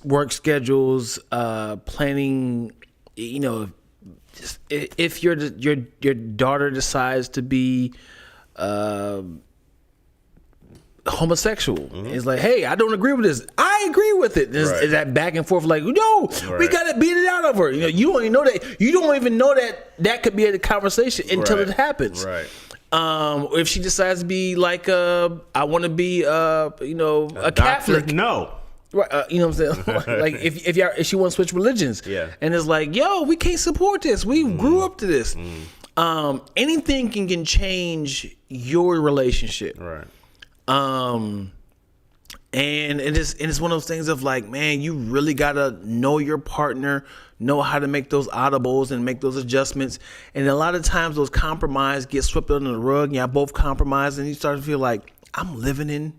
work schedules, planning, you know, if your daughter decides to be homosexual. It's like, hey, I don't agree with this. I agree with it. Is that back and forth like, no, we gotta beat it out of her. You know, you don't even know that. You don't even know that could be a conversation until it happens. Right. If she decides to be like, I want to be, a Catholic. No. Right, you know what I'm saying? Like if she wants to switch religions, and it's like, yo, we can't support this. We grew up to this. Anything can change your relationship, right? And it's one of those things of like, man, you really gotta know your partner, know how to make those audibles and make those adjustments. And a lot of times those compromises get swept under the rug, and y'all both compromise, and you start to feel like I'm living in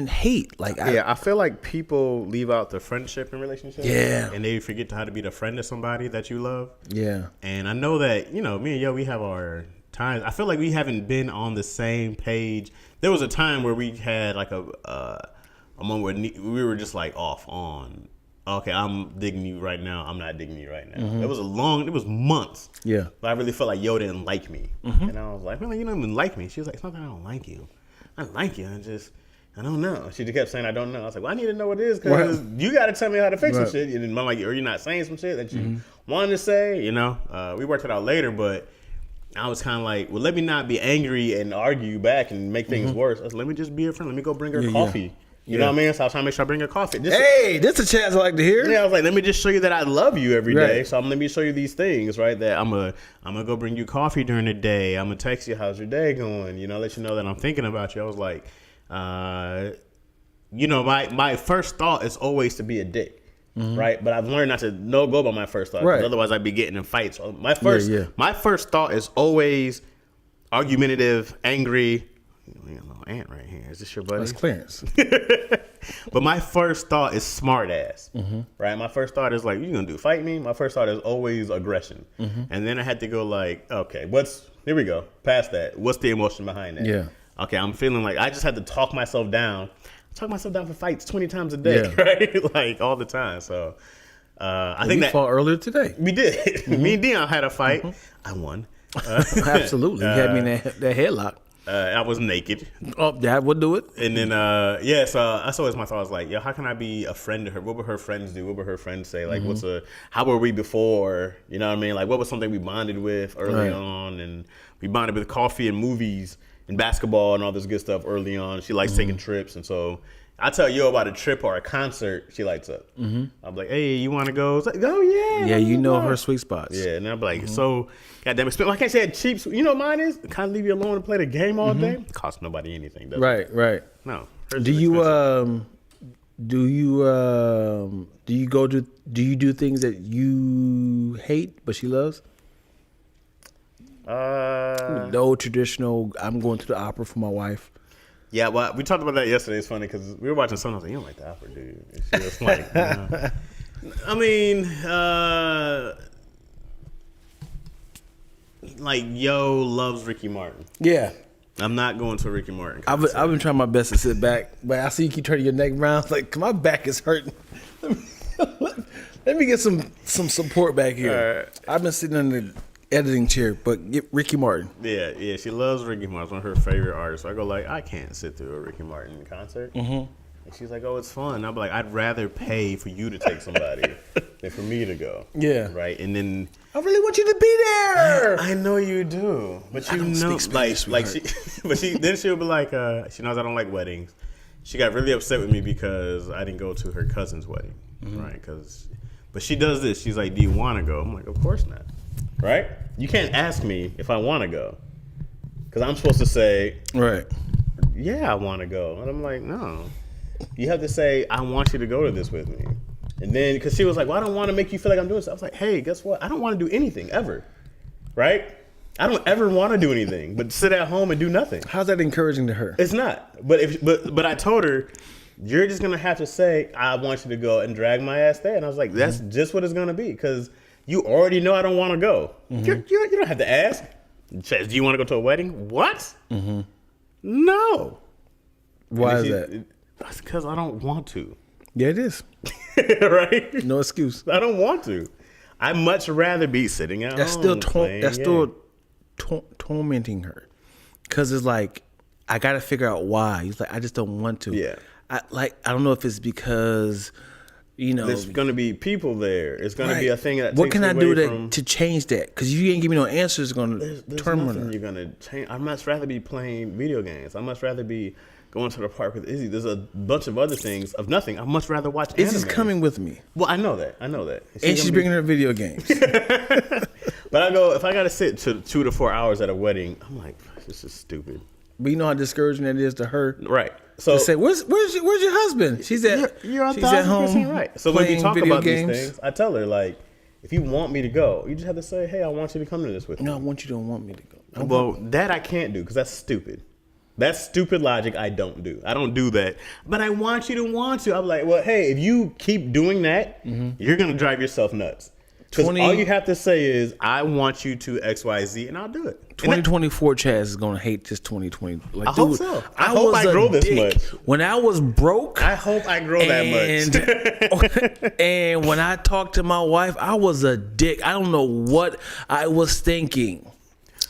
hate. Like, I feel like people leave out the friendship in relationships. Yeah. And they forget how to be the friend of somebody that you love. Yeah. And I know that, me and Yo, we have our times. I feel like we haven't been on the same page. There was a time where we had like a moment where we were just like off on, okay, I'm digging you right now. I'm not digging you right now. It was months. Yeah. But I really felt like Yo didn't like me. And I was like, really, you don't even like me. She was like, it's not that I don't like you. I like you. I don't know. She just kept saying, I don't know. I was like, well, I need to know what it is because you got to tell me how to fix some shit. And I'm like, or you're not saying some shit that you wanted to say, We worked it out later, but I was kind of like, well, let me not be angry and argue back and make things worse. I was, let me just be a friend. Let me go bring her coffee. You know what I mean? So I was trying to make sure I bring her coffee. Hey, this is a chance I like to hear. Yeah, I was like, let me just show you that I love you every day. So let me show you these things, right? That I'm gonna go bring you coffee during the day. I'm gonna text you, how's your day going? Let you know that I'm thinking about you. I was like, my first thought is always to be a dick, right? But I've learned not to go by my first thought, because otherwise I'd be getting in fights. So my first thought is always argumentative, angry. We got a little ant right here. Is this your buddy? That's Clarence. But my first thought is smart ass, right? My first thought is like, you gonna fight me? My first thought is always aggression. And then I had to go like, okay, here we go, past that. What's the emotion behind that? Yeah. Okay, I'm feeling like I just had to talk myself down. Talk myself down for fights 20 times a day, right? Like all the time. So I think we fought earlier today. We did. Me and Dion had a fight. I won. Absolutely. You had me in that headlock. I was naked. Oh, that would do it. And then, so that's always my thought. I was like, how can I be a friend to her? What would her friends do? What would her friends say? Like, how were we before? You know what I mean? Like, what was something we bonded with early on? And we bonded with coffee and movies and basketball and all this good stuff early on. She likes taking trips. And so I tell Yo about a trip or a concert, she lights up. I'm like, hey, you want to go? It's like, oh, yeah. Yeah, you know her sweet spots. Yeah, and I'm like, so, goddamn it. I can't say it cheap. You know what mine is? Kind of leave you alone and play the game all day. It costs nobody anything, does it? Right. No. Do you do things that you hate but she loves? No traditional, I'm going to the opera for my wife. Yeah, well, we talked about that yesterday. It's funny because we were watching something. I was like, you don't like the opera, dude. And she was like, I mean, like Yo loves Ricky Martin. Yeah. I'm not going to a Ricky Martin concert. I've been trying my best to sit back, but I see you keep turning your neck around. It's like, my back is hurting. Let me get some support back here. I've been sitting in the editing chair, but get Ricky Martin. Yeah, she loves Ricky Martin. It's one of her favorite artists. So I go like, I can't sit through a Ricky Martin concert. And she's like, oh, it's fun. I'm like, I'd rather pay for you to take somebody than for me to go. Yeah. Right? And then I really want you to be there. I know you do. But you know, then she'll be like, she knows I don't like weddings. She got really upset with me because I didn't go to her cousin's wedding. Right? But she does this. She's like, do you want to go? I'm like, of course not. Right? You can't ask me if I want to go. Because I'm supposed to say, right, yeah, I want to go. And I'm like, no. You have to say, I want you to go to this with me. And then, because she was like, well, I don't want to make you feel like I'm doing stuff. I was like, hey, guess what? I don't want to do anything ever. Right? I don't ever want to do anything but sit at home and do nothing. How's that encouraging to her? It's not. But I told her, you're just going to have to say, I want you to go and drag my ass there. And I was like, that's just what it's going to be. Because you already know I don't want to go. You don't have to ask. Chaz, do you want to go to a wedding? What? No. Why is that? That's because I don't want to. Yeah, it is. Right? No excuse. I don't want to. I'd much rather be sitting at home. That's still tormenting her. Because it's like, I got to figure out why. He's like, I just don't want to. Yeah. I don't know if it's because, there's going to be people there. It's going to be a thing that what takes can I away do from, to change that? Because you ain't give me no answers. It's going to there's turn nothing on you're going to change. I'd much rather be playing video games. I'd much rather be going to the park with Izzy. There's a bunch of other things of nothing. I'd much rather watch anime. Izzy's coming with me. Well, I know that. And she's bringing her video games. But I go, if I got to sit to 2 to 4 hours at a wedding, I'm like, this is stupid. But you know how discouraging that is to her. Right. So to say, where's your husband? She's at she's at home. Right. So when we talk about games. these things, I tell her, like, if you want me to go, you just have to say, hey, I want you to come to this with me. No, I want you to want me to go. Well, that I can't do because that's stupid. That's stupid logic I don't do. I don't do that. But I want you to want to. I'm like, well, hey, if you keep doing that, you're going to drive yourself nuts. Because all you have to say is, I want you to X, Y, Z, and I'll do it. 2024 Chaz is going to hate this 2020. Like, I hope so. I hope I grow this much. When I was broke. I hope I grow that much. And when I talked to my wife, I was a dick. I don't know what I was thinking.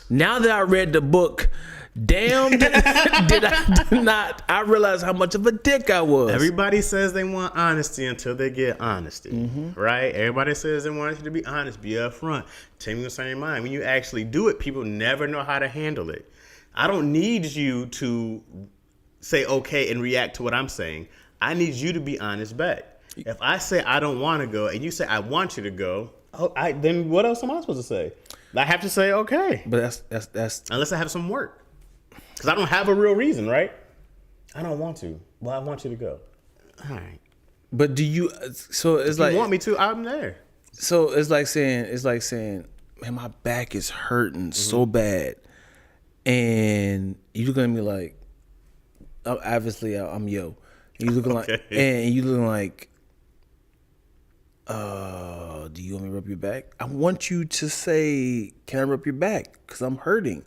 Now that I read the book, damn, did I not. I realized how much of a dick I was. Everybody says they want honesty until they get honesty, right? Everybody says they want you to be honest, be upfront, tell me what's on your mind. When you actually do it, people never know how to handle it. I don't need you to say okay and react to what I'm saying. I need you to be honest back. If I say I don't want to go and you say I want you to go, then what else am I supposed to say? I have to say okay. But that's unless I have some work. Because I don't have a real reason, right? I don't want to. Well, I want you to go. All right. But do you? So it's if like you want me to, I'm there. So it's like saying, man, my back is hurting so bad, and you looking at me like, obviously I'm yo. You looking like, and you looking like, do you want me to rub your back? I want you to say, can I rub your back? Because I'm hurting.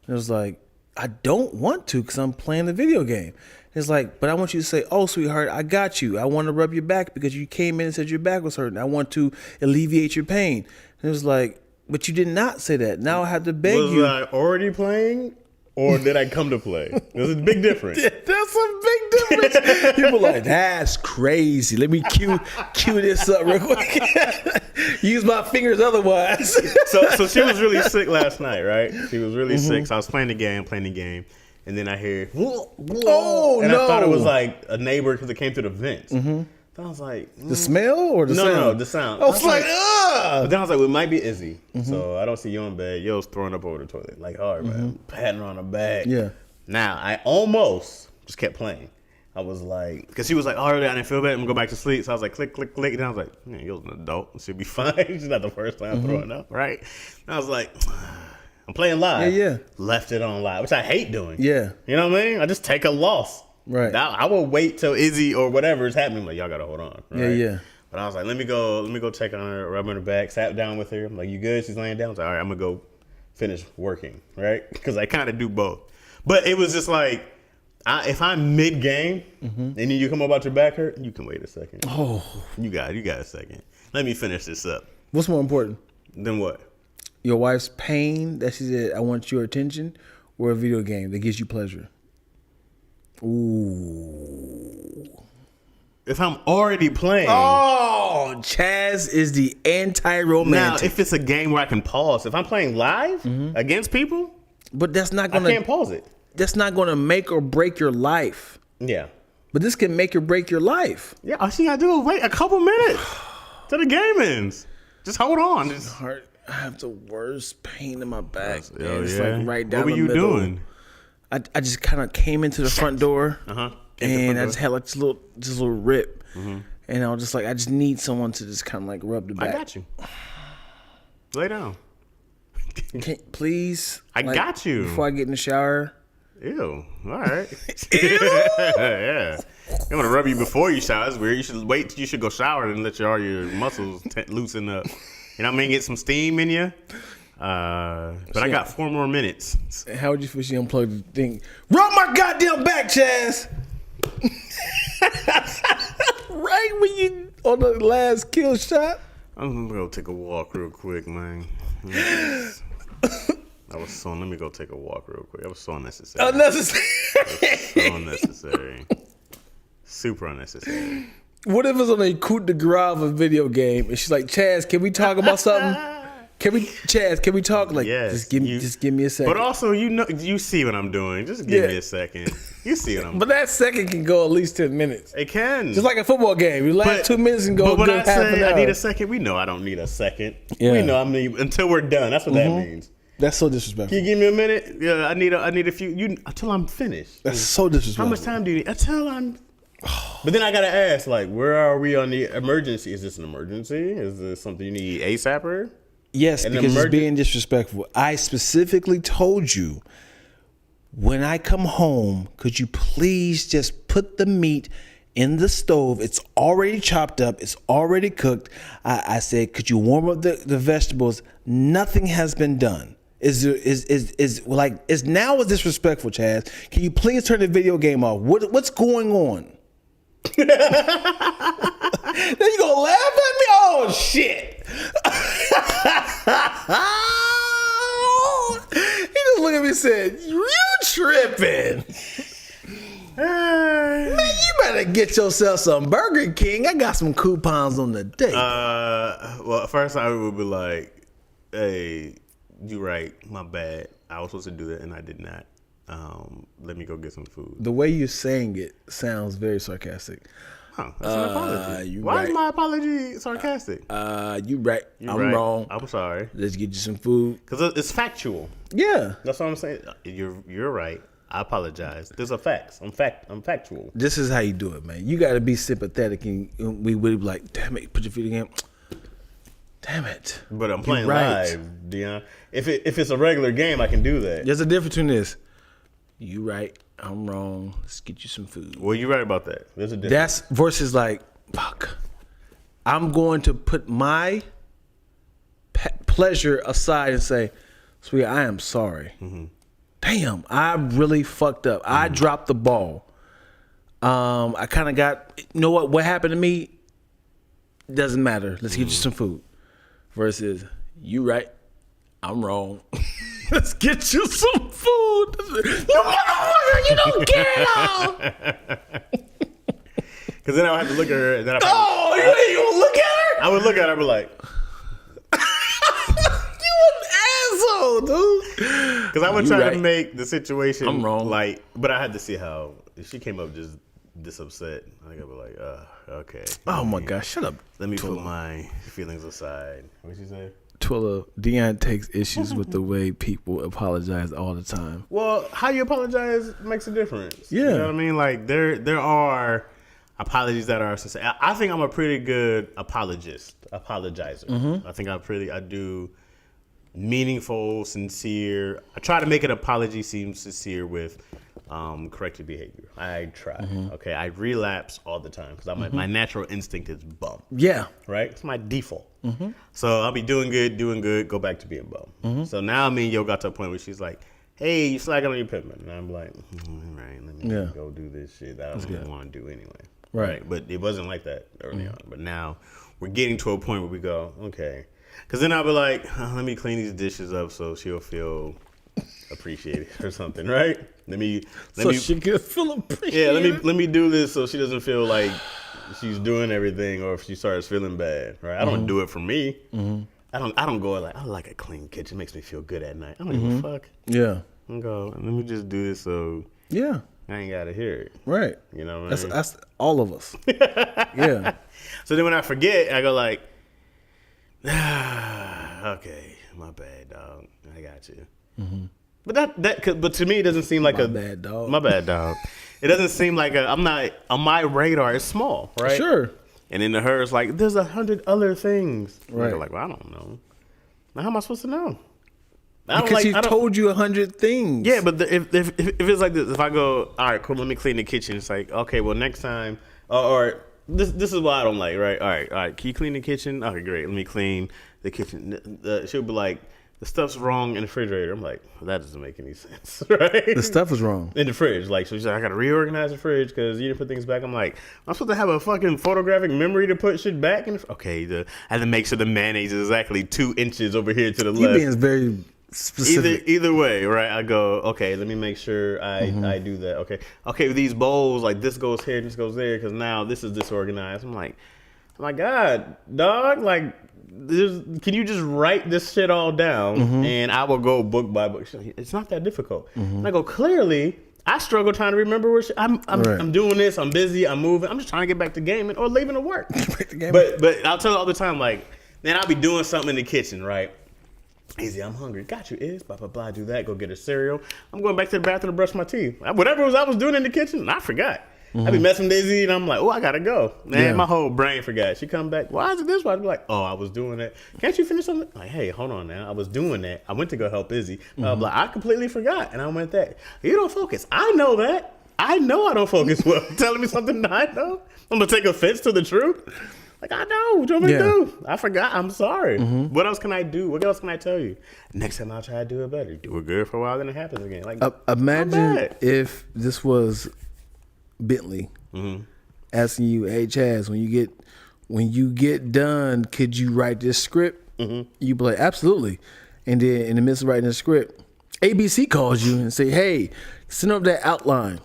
And it was like, I don't want to because I'm playing the video game. It's like, but I want you to say, oh, sweetheart, I got you. I want to rub your back because you came in and said your back was hurting. I want to alleviate your pain. And it was like, but you did not say that. Now I have to beg you. Was I already playing or did I come to play? There's a big difference. That's a big difference. People are like, that's crazy. Let me cue this up real quick. Use my fingers otherwise. So she was really sick last night, right? She was really sick. So I was playing the game. And then I hear, whoa, oh, and no. I thought it was like a neighbor because it came through the vents. I was like, the smell or the sound? No, the sound. I was like, ugh. But then I was like, well, it might be Izzy. So I don't see you in bed. Yo's throwing up over the toilet. Like, hard, man. Patting her on the back. Yeah. Now, I almost just kept playing. I was like, because she was like, oh, I didn't feel bad. I'm going to go back to sleep. So I was like, click, click, click. And I was like, man, Yo's an adult. She'll be fine. She's not the first time throwing up, right? And I was like, I'm playing live. Yeah. Left it on live, which I hate doing. Yeah. You know what I mean? I just take a loss. Right. I will wait till Izzy or whatever is happening. Like, y'all got to hold on. Right? Yeah. But I was like, let me go check on her, rub her in the back, sat down with her. I'm like, you good? She's laying down. I was like, all right, I'm going to go finish working, right? Because I kind of do both. But it was just like, if I'm mid-game and then you come up about your back hurt, you can wait a second. Oh. You got a second. Let me finish this up. What's more important? Then what? Your wife's pain that she said, I want your attention, or a video game that gives you pleasure? Ooh. If I'm already playing. Oh, Chaz is the anti-romantic. Now, if it's a game where I can pause, if I'm playing live against people, but that's not gonna. I can't pause it. That's not gonna make or break your life. Yeah. But this can make or break your life. Yeah, all you gotta do is wait a couple minutes till the game ends. Just hold on. I have the worst pain in my back. It's like right down What were you doing? I just kind of came into the front door, and I just had like this little rip, and I was just like, I just need someone to just kind of like rub the back. I got you. Lay down. Please. I got you. Before I get in the shower. Ew. All right. Ew. Yeah. I want to rub you before you shower. That's weird. You should wait till you should go shower and let all your muscles loosen up. You know what I mean? Get some steam in you. But I got 4 more minutes. How would you feel she unplugged the thing? Rub my goddamn back, Chaz! Right when you on the last kill shot. I'm gonna go take a walk real quick, man. Let me go take a walk real quick. That was so unnecessary. Unnecessary. So unnecessary. Super unnecessary. What if it's on a coup de grace of a video game and she's like, Chaz, can we talk about something? Can we talk? Like, yes, just give me a second. But also, you see what I'm doing. Just give me a second. You see what I'm doing. But that second can go at least 10 minutes. It can. Just like a football game. You last 2 minutes and go but when good half an hour. I need a second, we know I don't need a second. Yeah. We know until we're done. That's what that means. That's so disrespectful. Can you give me a minute? Yeah, I need a few. Until I'm finished. That's so disrespectful. How much time do you need? Until I'm. But then I gotta ask, like, where are we on the emergency? Is this an emergency? Is this something you need ASAP? Yes, because it's being disrespectful. I specifically told you, when I come home, could you please just put the meat in the stove? It's already chopped up. It's already cooked. I said, could you warm up the vegetables? Nothing has been done. Is now disrespectful, Chaz? Can you please turn the video game off? What's going on? Then you gonna laugh at me? Oh shit! He just looked at me and said, "You tripping? Man, you better get yourself some Burger King. I got some coupons on the day." Well, first I would be like, "Hey, you right? My bad. I was supposed to do that and I did not. Let me go get some food." The way you're saying it sounds very sarcastic. Huh, that's an apology. Why is my apology sarcastic? You right. I'm wrong. I'm sorry. Let's get you some food. Because it's factual. Yeah. That's what I'm saying. You're right. I apologize. There's a facts. I'm factual. This is how you do it, man. You got to be sympathetic, and we would be like, "Damn it, put your feet again." Damn it. But I'm playing live, Dion. If it's a regular game, I can do that. There's a difference between this. You right. I'm wrong. Let's get you some food. Well, you're right about that. There's a difference. That's versus like, fuck. I'm going to put my pleasure aside and say, sweetie, I am sorry. Mm-hmm. Damn, I really fucked up. I dropped the ball. I kind of got, you know what happened to me? Doesn't matter. Let's get you some food. Versus, you right. I'm wrong. Let's get you some food. You motherfucker, you don't care at all. Because then I would have to look at her. And then you ain't gonna look at her? I would look at her and be like, you an asshole, dude. Because I would try to make the situation I'm wrong. light. But I had to see how, if she came up just this upset, I think I'd be like, okay. Oh my God, shut up. Let me put my feelings aside. What'd she say? Twilla, Dion takes issues with the way people apologize all the time. Well, how you apologize makes a difference. Yeah. You know what I mean? Like, there are apologies that are sincere. I think I'm a pretty good apologizer. Mm-hmm. I think I do meaningful, sincere. I try to make an apology seem sincere with corrected behavior. I try. Mm-hmm. Okay, I relapse all the time because my natural instinct is bum. Yeah. Right? It's my default. Mm-hmm. So I'll be doing good, go back to being bum. Mm-hmm. So now me and Yo got to a point where she's like, hey, you slacking on your payment. And I'm like, right, let me go do this shit that I don't want to do anyway. Right. But it wasn't like that early on. But now we're getting to a point where we go, okay. Because then I'll be like, let me clean these dishes up so she'll feel appreciated or something, right? She can feel appreciated. Yeah, let me do this so she doesn't feel like she's doing everything, or if she starts feeling bad, right? I don't do it for me. Mm-hmm. I don't go like, I like a clean kitchen. It makes me feel good at night. I don't give a fuck. Yeah. I go, let me just do this so I ain't gotta hear it. Right. You know what I mean? That's all of us. Yeah. So then when I forget, I go like, okay, my bad, dog. I got you. Mm-hmm. But to me, it doesn't seem like my bad dog. It doesn't seem like I'm not on my radar. It's small, right? Sure. And then to her, it's like there's 100 other things. Right. Like, well, I don't know. Now, how am I supposed to know? Because he told you 100 things. Yeah, but if it's like this, if I go, all right, cool, let me clean the kitchen. It's like, okay, well, next time, or this is why I don't like, right? All right, can you clean the kitchen? Okay, great. Let me clean the kitchen. She'll be like, the stuff's wrong in the refrigerator. I'm like, well, that doesn't make any sense, right? The stuff is wrong in the fridge. Like, so she's like, I gotta reorganize the fridge because you didn't put things back. I'm like, I'm supposed to have a fucking photographic memory to put shit back in. Okay, I had to make sure the mayonnaise is exactly 2 inches over here to the left. You being very specific. Either way, right? I go, okay, let me make sure I do that. Okay, these bowls, like this goes here, this goes there, because now this is disorganized. I'm like, oh my God, dog, like, can you just write this shit all down and I will go book by book? It's not that difficult. And I go, clearly, I struggle trying to remember where I'm doing this, I'm busy, I'm moving, I'm just trying to get back to gaming or leaving to work. But I'll tell you all the time, like, then I'll be doing something in the kitchen, right? Easy, I'm hungry. Got you, is blah blah blah. Do that. Go get a cereal. I'm going back to the bathroom to brush my teeth. Whatever I was doing in the kitchen, I forgot. I be messing Daisy, and I'm like, oh, I gotta go. Man, my whole brain forgot. She come back. Why is it this way? I be like, oh, I was doing that. Can't you finish something? Like, hey, hold on now. I was doing that. I went to go help Izzy. I completely forgot, and I went that. You don't focus. I know that. I know I don't focus well. Telling me something that I know. I'm gonna take offense to the truth. Like, I know. What do you want me to do? I forgot. I'm sorry. What else can I do? What else can I tell you? Next time I'll try to do it better. Do it good for a while, then it happens again. Like, imagine if this was Bentley asking you, hey, Chaz, when you get done, could you write this script? You be like, absolutely. And then in the midst of writing the script, ABC calls you and say, hey, send over that outline.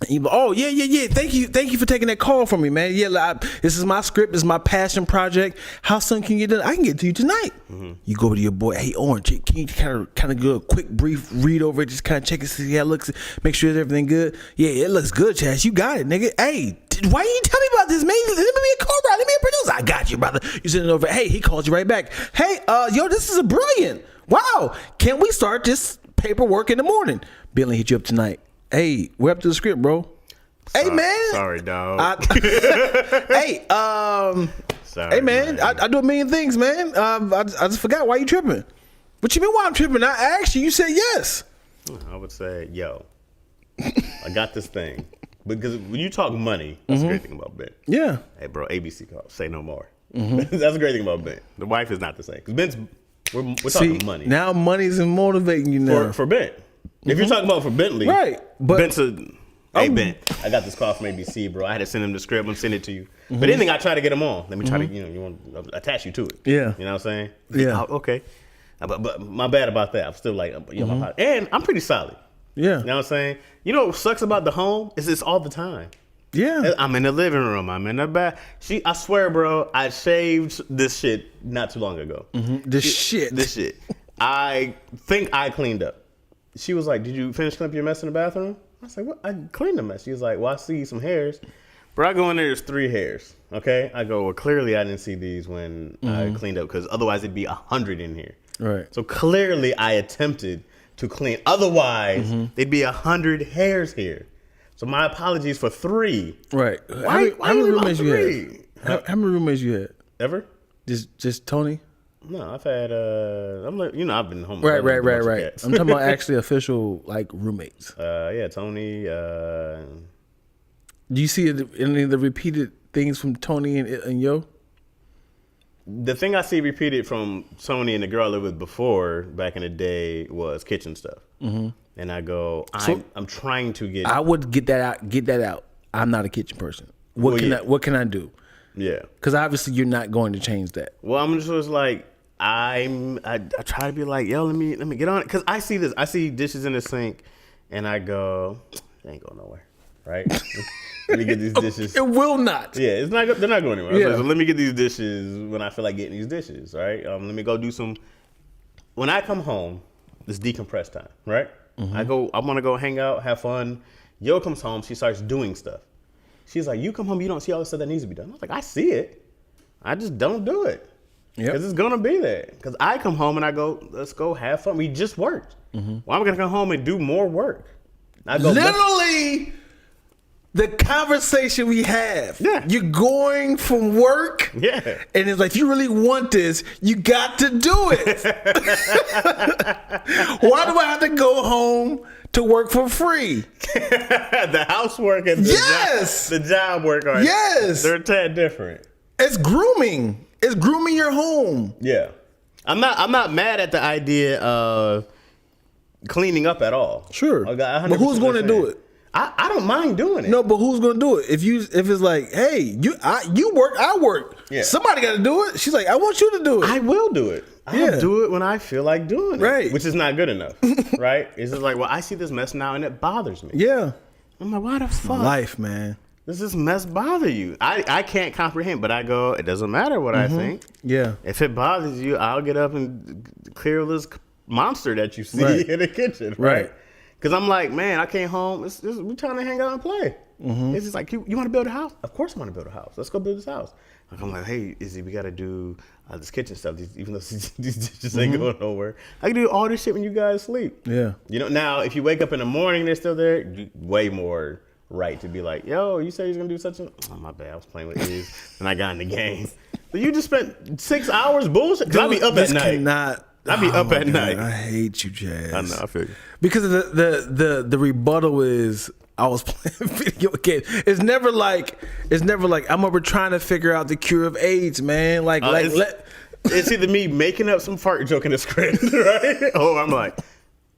And you go, oh, yeah. Thank you for taking that call from me, man. Yeah, this is my script. This is my passion project. How soon can you get done? I can get it to you tonight. You go to your boy, hey, Orange, can you kind of do a quick, brief read over it? Just kind of check it, see how it looks, make sure everything good. Yeah, it looks good, Chaz. You got it, nigga. Hey, why you tell me about this, man? Let me be a co-writer. Let me be a producer. I got you, brother. You send it over. Hey, he called you right back. Hey, yo, this is a brilliant. Wow. Can we start this paperwork in the morning? Bentley hit you up tonight. Hey, we're up to the script, bro. Hey, man. Sorry, dog. Hey, sorry, hey, man. I do a million things, man. I just forgot. Why you tripping? What you mean why I'm tripping? I asked you. You said yes. I would say, yo, I got this thing. Because when you talk money, that's the great thing about Ben. Yeah. Hey, bro, ABC call. Say no more. That's the great thing about Ben. The wife is not the same. Because we're talking money. Now money's motivating you now. For Ben. If you're talking about for Bentley, right? But Ben's hey, Ben, I got this call from ABC, bro. I had to send him the script. I'm sending it to you. But anything I try to get him on, let me try to, you want to attach you to it. Yeah. You know what I'm saying? Yeah. Okay. But my bad about that. I'm still like, and I'm pretty solid. Yeah. You know what I'm saying? You know what sucks about the home is it's all the time. Yeah. I'm in the living room. I'm in the bath. I swear, bro, I shaved this shit not too long ago. This shit. I think I cleaned up. She was like, did you finish cleaning up your mess in the bathroom? I was like, what? I cleaned the mess. She was like, well, I see some hairs. Bro, I go in there's 3 hairs. Okay? I go, well, clearly I didn't see these when I cleaned up because otherwise it'd be 100 in here. Right. So clearly I attempted to clean. Otherwise, there'd be 100 hairs here. So my apologies for 3. Right. Why how many roommates you 3? had? How many roommates you had? Ever? Just Tony? No, I've had I've been home. Right. I'm talking about actually official like roommates. Yeah, Tony. Do you see any of the repeated things from Tony and Yo? The thing I see repeated from Tony and the girl I lived with before back in the day was kitchen stuff. And I go, I'm trying to get. I would get that out. I'm not a kitchen person. What can I do? Yeah, because obviously you're not going to change that. Well, I'm just like I try to be like, yo, let me get on it because I see this. I see dishes in the sink, and I go, they ain't going nowhere, right? Let me get these dishes. It will not. Yeah, it's not. They're not going anywhere. Yeah. So let me get these dishes when I feel like getting these dishes, right? Let me go do some. When I come home, it's decompress time, right? I want to go hang out, have fun. Yo comes home, she starts doing stuff. She's like, you come home, you don't see all the stuff that needs to be done. I was like, I see it. I just don't do it. Because it's going to be there. Because I come home and I go, let's go have fun. We just worked. Why am I going to come home and do more work? I go, literally, the conversation we have. Yeah. You're going from work. Yeah. And it's like, if you really want this, you got to do it. Why do I have to go home to work for free? The housework and the job work are they're a tad different. It's grooming. It's grooming your home. Yeah. I'm not mad at the idea of cleaning up at all. Sure. But who's going to do it? I don't mind doing it. No, but who's going to do it? If it's like, hey, you work, I work. Yeah. Somebody got to do it. She's like, I want you to do it. I will do it. I'll do it when I feel like doing it. Right. Which is not good enough. Right? It's just like, well, I see this mess now and it bothers me. Yeah. I'm like, why the fuck? Life, man. Does this mess bother you? I can't comprehend, but I go, it doesn't matter what I think. Yeah. If it bothers you, I'll get up and clear this monster that you see in the kitchen. Right? Because I'm like, man, I came home. We're trying to hang out and play. It's just like, you want to build a house? Of course I want to build a house. Let's go build this house. Like, I'm like, hey, Izzy, we got to do this kitchen stuff. Even though these dishes ain't going nowhere. I can do all this shit when you guys sleep. Yeah. You know, now, if you wake up in the morning, they're still there, way more right to be like, yo, you said you're going to do such a... Oh, my bad. I was playing with Izzy and I got in the game. But you just spent 6 hours bullshit? Because I be up at night. I be up at night. I hate you, Chaz. I know, I feel you. Because the rebuttal is... I was playing video games. It's never like I'm over trying to figure out the cure of AIDS, man. It's either me making up some fart joke in the script, right? Or I'm like,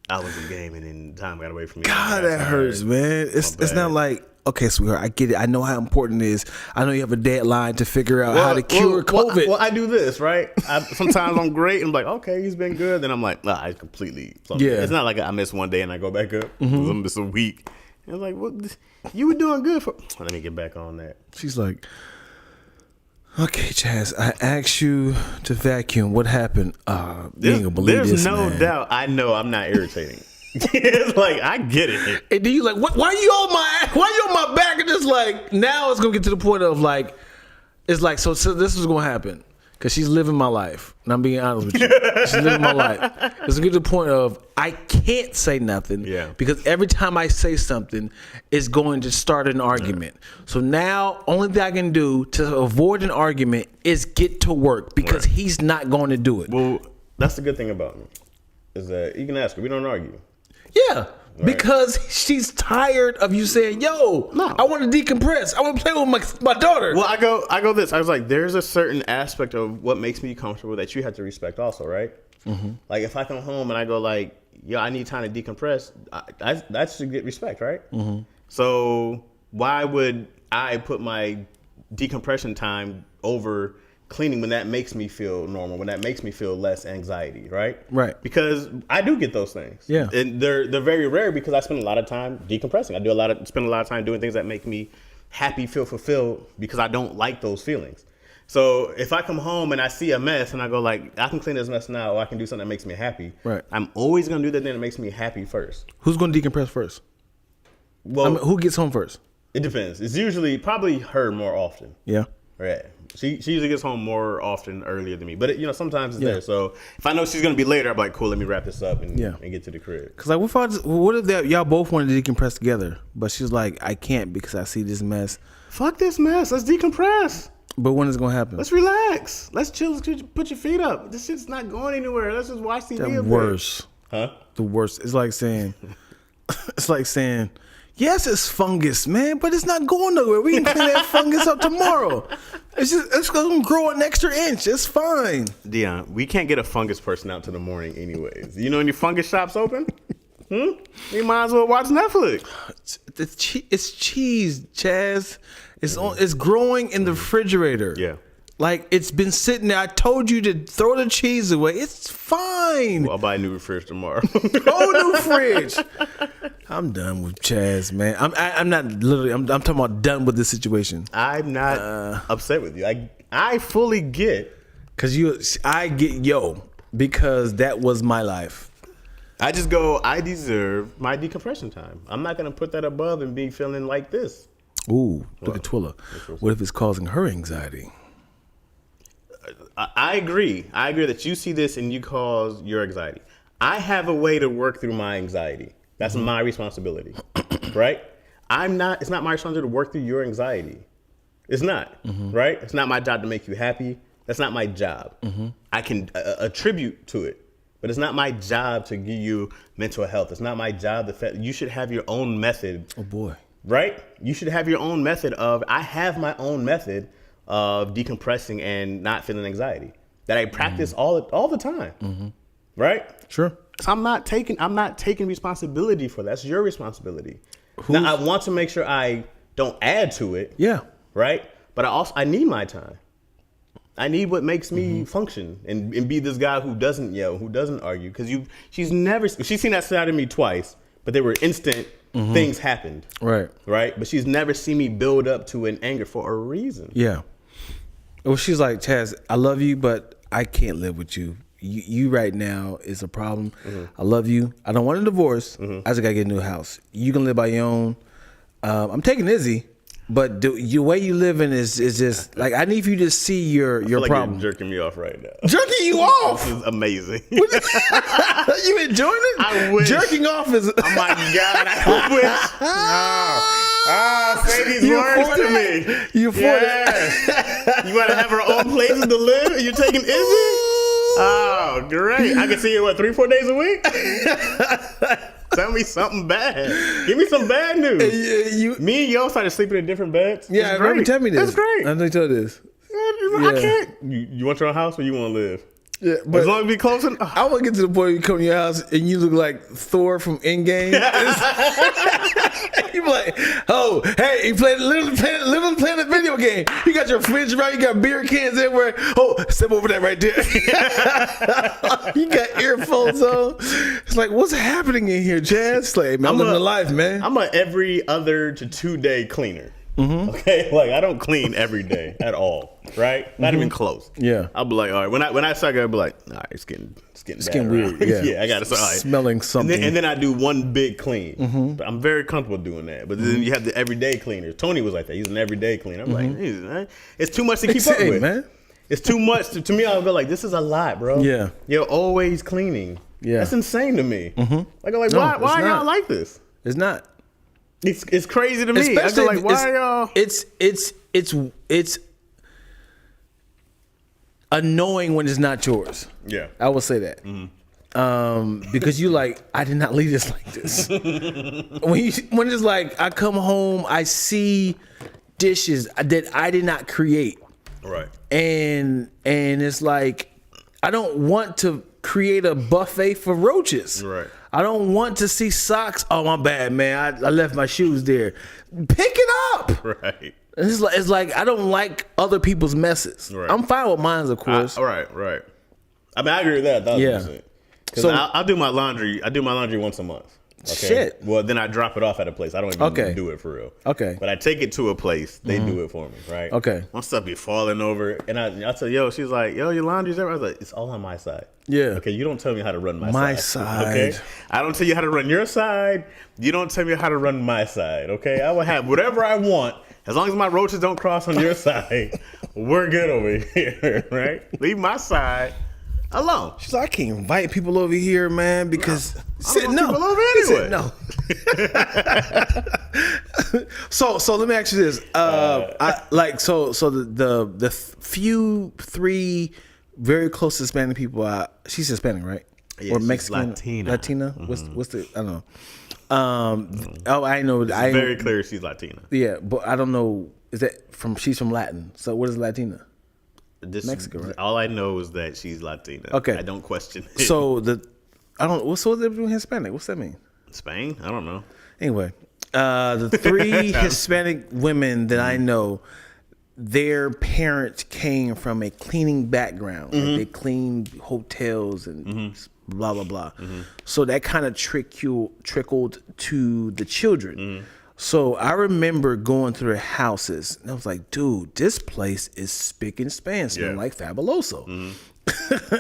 I was in game and then time got away from me. God, that hurts, man. It's not like, okay, sweetheart, I get it. I know how important it is. I know you have a deadline to figure out how to cure COVID. Well, I do this, right? Sometimes I'm great and I'm like, okay, he's been good. Then I'm like, nah, I completely. It's not like I miss one day and I go back up. I miss a week. I was like, what? You were doing good for... Let me get back on that. She's like, okay, Chaz, I asked you to vacuum. What happened? You ain't gonna believe this, There's no doubt. I know I'm not irritating. It's like, I get it. And then you like, what? Why you on my back? And just like, now it's gonna get to the point of like, it's like, so this is gonna happen. Because she's living my life. And I'm being honest with you. She's living my life. It's going to get to the point of I can't say nothing. Yeah. Because every time I say something, it's going to start an argument. So now, only thing I can do to avoid an argument is get to work. Because he's not going to do it. Well, that's the good thing about me. Is that you can ask her. We don't argue. Yeah. Right. Because she's tired of you saying, yo, no. I want to decompress. I want to play with my daughter. Well, I go this. I was like, there's a certain aspect of what makes me comfortable that you have to respect also, right? Like if I come home and I go like, yo, I need time to decompress, that should get respect, right? So why would I put my decompression time over cleaning when that makes me feel normal, when that makes me feel less anxiety, right? Right. Because I do get those things. Yeah. And they're very rare because I spend a lot of time decompressing. I spend a lot of time doing things that make me happy, feel fulfilled because I don't like those feelings. So if I come home and I see a mess and I go like, I can clean this mess now or I can do something that makes me happy. Right. I'm always going to do the thing that makes me happy first. Who's going to decompress first? Well, who gets home first? It depends. It's usually probably her more often. Yeah. Right. She usually gets home more often earlier than me. But, sometimes it's there. So if I know she's going to be later, I'm like, cool, let me wrap this up and get to the crib. Because like, what if y'all both wanted to decompress together? But she's like, I can't because I see this mess. Fuck this mess. Let's decompress. But when is it going to happen? Let's relax. Let's chill. Put your feet up. This shit's not going anywhere. Let's just watch TV. The worst. Huh? The worst. It's like saying, yes, it's fungus, man, but it's not going nowhere. We can clean that fungus up tomorrow. It's going to grow an extra inch. It's fine. Dion, we can't get a fungus person out to the morning anyways. You know any fungus shops open? You might as well watch Netflix. It's cheese, Chaz. It's growing in the refrigerator. Yeah. Like, it's been sitting there. I told you to throw the cheese away. It's fine. Well, I'll buy a new fridge tomorrow. Whole new fridge. I'm done with Chaz, man. I'm not literally. I'm talking about done with this situation. I'm not upset with you. I fully get. Because that was my life. I just go, I deserve my decompression time. I'm not going to put that above and be feeling like this. Ooh, look at Twilla. What if it's causing her anxiety? I agree. I agree that you see this and you cause your anxiety. I have a way to work through my anxiety. That's my responsibility, right? It's not my responsibility to work through your anxiety. It's not, right? It's not my job to make you happy. That's not my job. I can attribute to it, but it's not my job to give you mental health. It's not my job you should have your own method. Oh boy. Right? You should have your own method I have my own method of decompressing and not feeling anxiety that I practice all the time. Right? Sure. So I'm not taking responsibility for that. That's your responsibility. Now, I want to make sure I don't add to it. Yeah. Right? But I need my time. I need what makes me function and be this guy who doesn't yell, who doesn't argue. Because she's seen that side of me twice, but they were instant things happened. Right. Right. But she's never seen me build up to an anger for a reason. Yeah. Well, she's like, Chaz, I love you, but I can't live with you. You right now is a problem. I love you. I don't want a divorce. I just gotta get a new house. You can live by your own. I'm taking Izzy, but the way you living is just like, I need you to see your Like problem. you're jerking me off right now. Jerking you off? This is amazing. You enjoying it? I wish. Jerking off is. Oh my God, I wish. Say these words to me. You for that? You want to have her own places to live and you're taking Izzy? Oh, great. I can see you, 3-4 days a week? Tell me something bad. Give me some bad news. Me and y'all started sleeping in different beds. Yeah, I remember telling me this. That's great. I told you this. I can't. You want your own house or you want to live? Yeah, but as long as we close it. I want to get to the point where you come to your house and you look like Thor from Endgame. You be like, oh, hey, you played Little Planet video game. You got your fridge right, you got beer cans everywhere. Oh, step over that right there. You got earphones on. It's like, what's happening in here, Chaz? It's like, man, I'm living the life, man. I'm a every other to 2 day cleaner. Okay, like I don't clean every day at all, right? Not even close. Yeah, I'll be like, all right. When I start, I'll be like, all right, it's getting weird. Yeah, yeah, I got to smelling something. And then I do one big clean. But I'm very comfortable doing that. But then you have the everyday cleaners. Tony was like that. He's an everyday cleaner. I'm like, man, it's too much to keep up with, man. It's too much to me. I'll go like, this is a lot, bro. Yeah, you're always cleaning. Yeah, that's insane to me. Like, I'm like, No, why are y'all like this? It's not. It's crazy to me. Especially I go like, why y'all? It's annoying when it's not yours. Yeah, I will say that. Because you like, I did not leave this like this. when it's like, I come home, I see dishes that I did not create. Right. And it's like, I don't want to create a buffet for roaches. Right. I don't want to see socks. Oh, my bad, man. I left my shoes there. Pick it up. Right. It's like I don't like other people's messes. Right. I'm fine with mine, of course. Right. I mean, I agree with that 1,000%. Because I'll do my laundry. I do my laundry once a month. Okay? Shit. Well, then I drop it off at a place. I don't even do it for real. Okay. But I take it to a place. They do it for me, right? Okay. My stuff be falling over. And I tell yo, she's like, yo, your laundry's everywhere. I was like, it's all on my side. Yeah. Okay, you don't tell me how to run my My side. side. Okay? I don't tell you how to run your side. You don't tell me how to run my side. Okay? I will have whatever I want. As long as my roaches don't cross on your side, we're good over here, right? Leave my side alone. She's like, I can't invite people over here, man, because People over anyway. No. So let me ask you this. The few 3 very close Hispanic people. She's Hispanic, right? Yeah, or she's Mexican? Latina. What's the? I don't know. I know. It's very clear she's Latina. Yeah, but I don't know. Is that from? She's from Latin. So what is Latina? Mexico, right? All I know is that she's Latina. Okay, I don't question it. So I don't. What's the difference between Hispanic? What's that mean? Spain? I don't know. Anyway, the 3 Hispanic women that I know, their parents came from a cleaning background. Like they cleaned hotels and blah blah blah. So that kind of trickled to the children. So I remember going through their houses and I was like, dude, this place is spick and span, smelling like Fabuloso.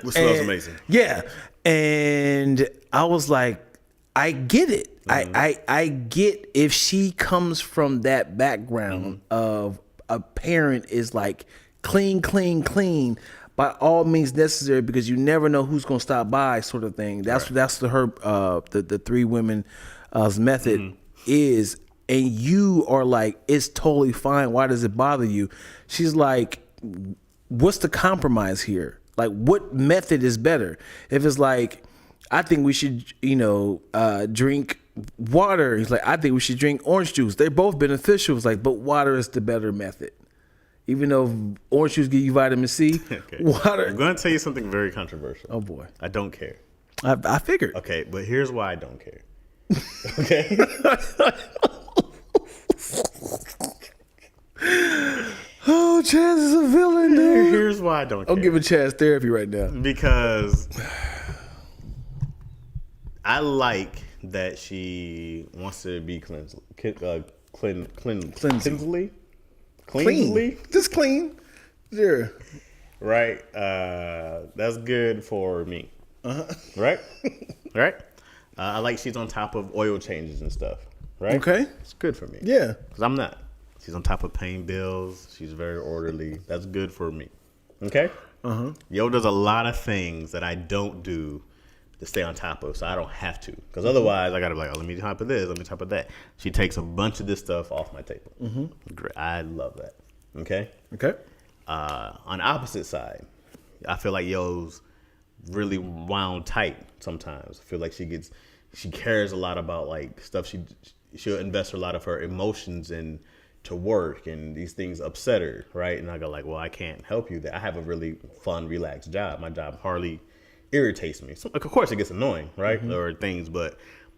Which smells amazing. Yeah. And I was like, I get it. I get if she comes from that background of a parent is like clean, by all means necessary, because you never know who's gonna stop by, sort of thing. That's the 3 women method is. And you are like, it's totally fine. Why does it bother you? She's like, what's the compromise here? Like, what method is better? If it's like, I think we should, drink water. He's like, I think we should drink orange juice. They're both beneficial. It's like, but water is the better method. Even though orange juice give you vitamin C, water. I'm going to tell you something very controversial. Oh, boy. I don't care. I figured. Okay, but here's why I don't care. Okay? Oh, Chaz is a villain, dude. Here's why I don't care. I'm giving Chaz therapy right now. Because I like that she wants to be cleansly. Clean. Just clean. Sure. Right? That's good for me. Uh-huh. Right? Right? I like she's on top of oil changes and stuff. Right? Okay. It's good for me. Yeah. Because I'm not. She's on top of paying bills. She's very orderly. That's good for me. Okay? Uh-huh. Yo does a lot of things that I don't do to stay on top of, so I don't have to. Because otherwise, I got to be like, oh, let me on top of this, let me on top of that. She takes a bunch of this stuff off my table. Mm-hmm. Great. I love that. Okay? Okay. On the opposite side, I feel like Yo's really wound tight sometimes. I feel like she cares a lot about like stuff. She'll invest a lot of her emotions into work, and these things upset her, right? And I go like, well, I can't help you there. I have a really fun, relaxed job. My job hardly irritates me. So, of course, it gets annoying, right? Mm-hmm. Or things, but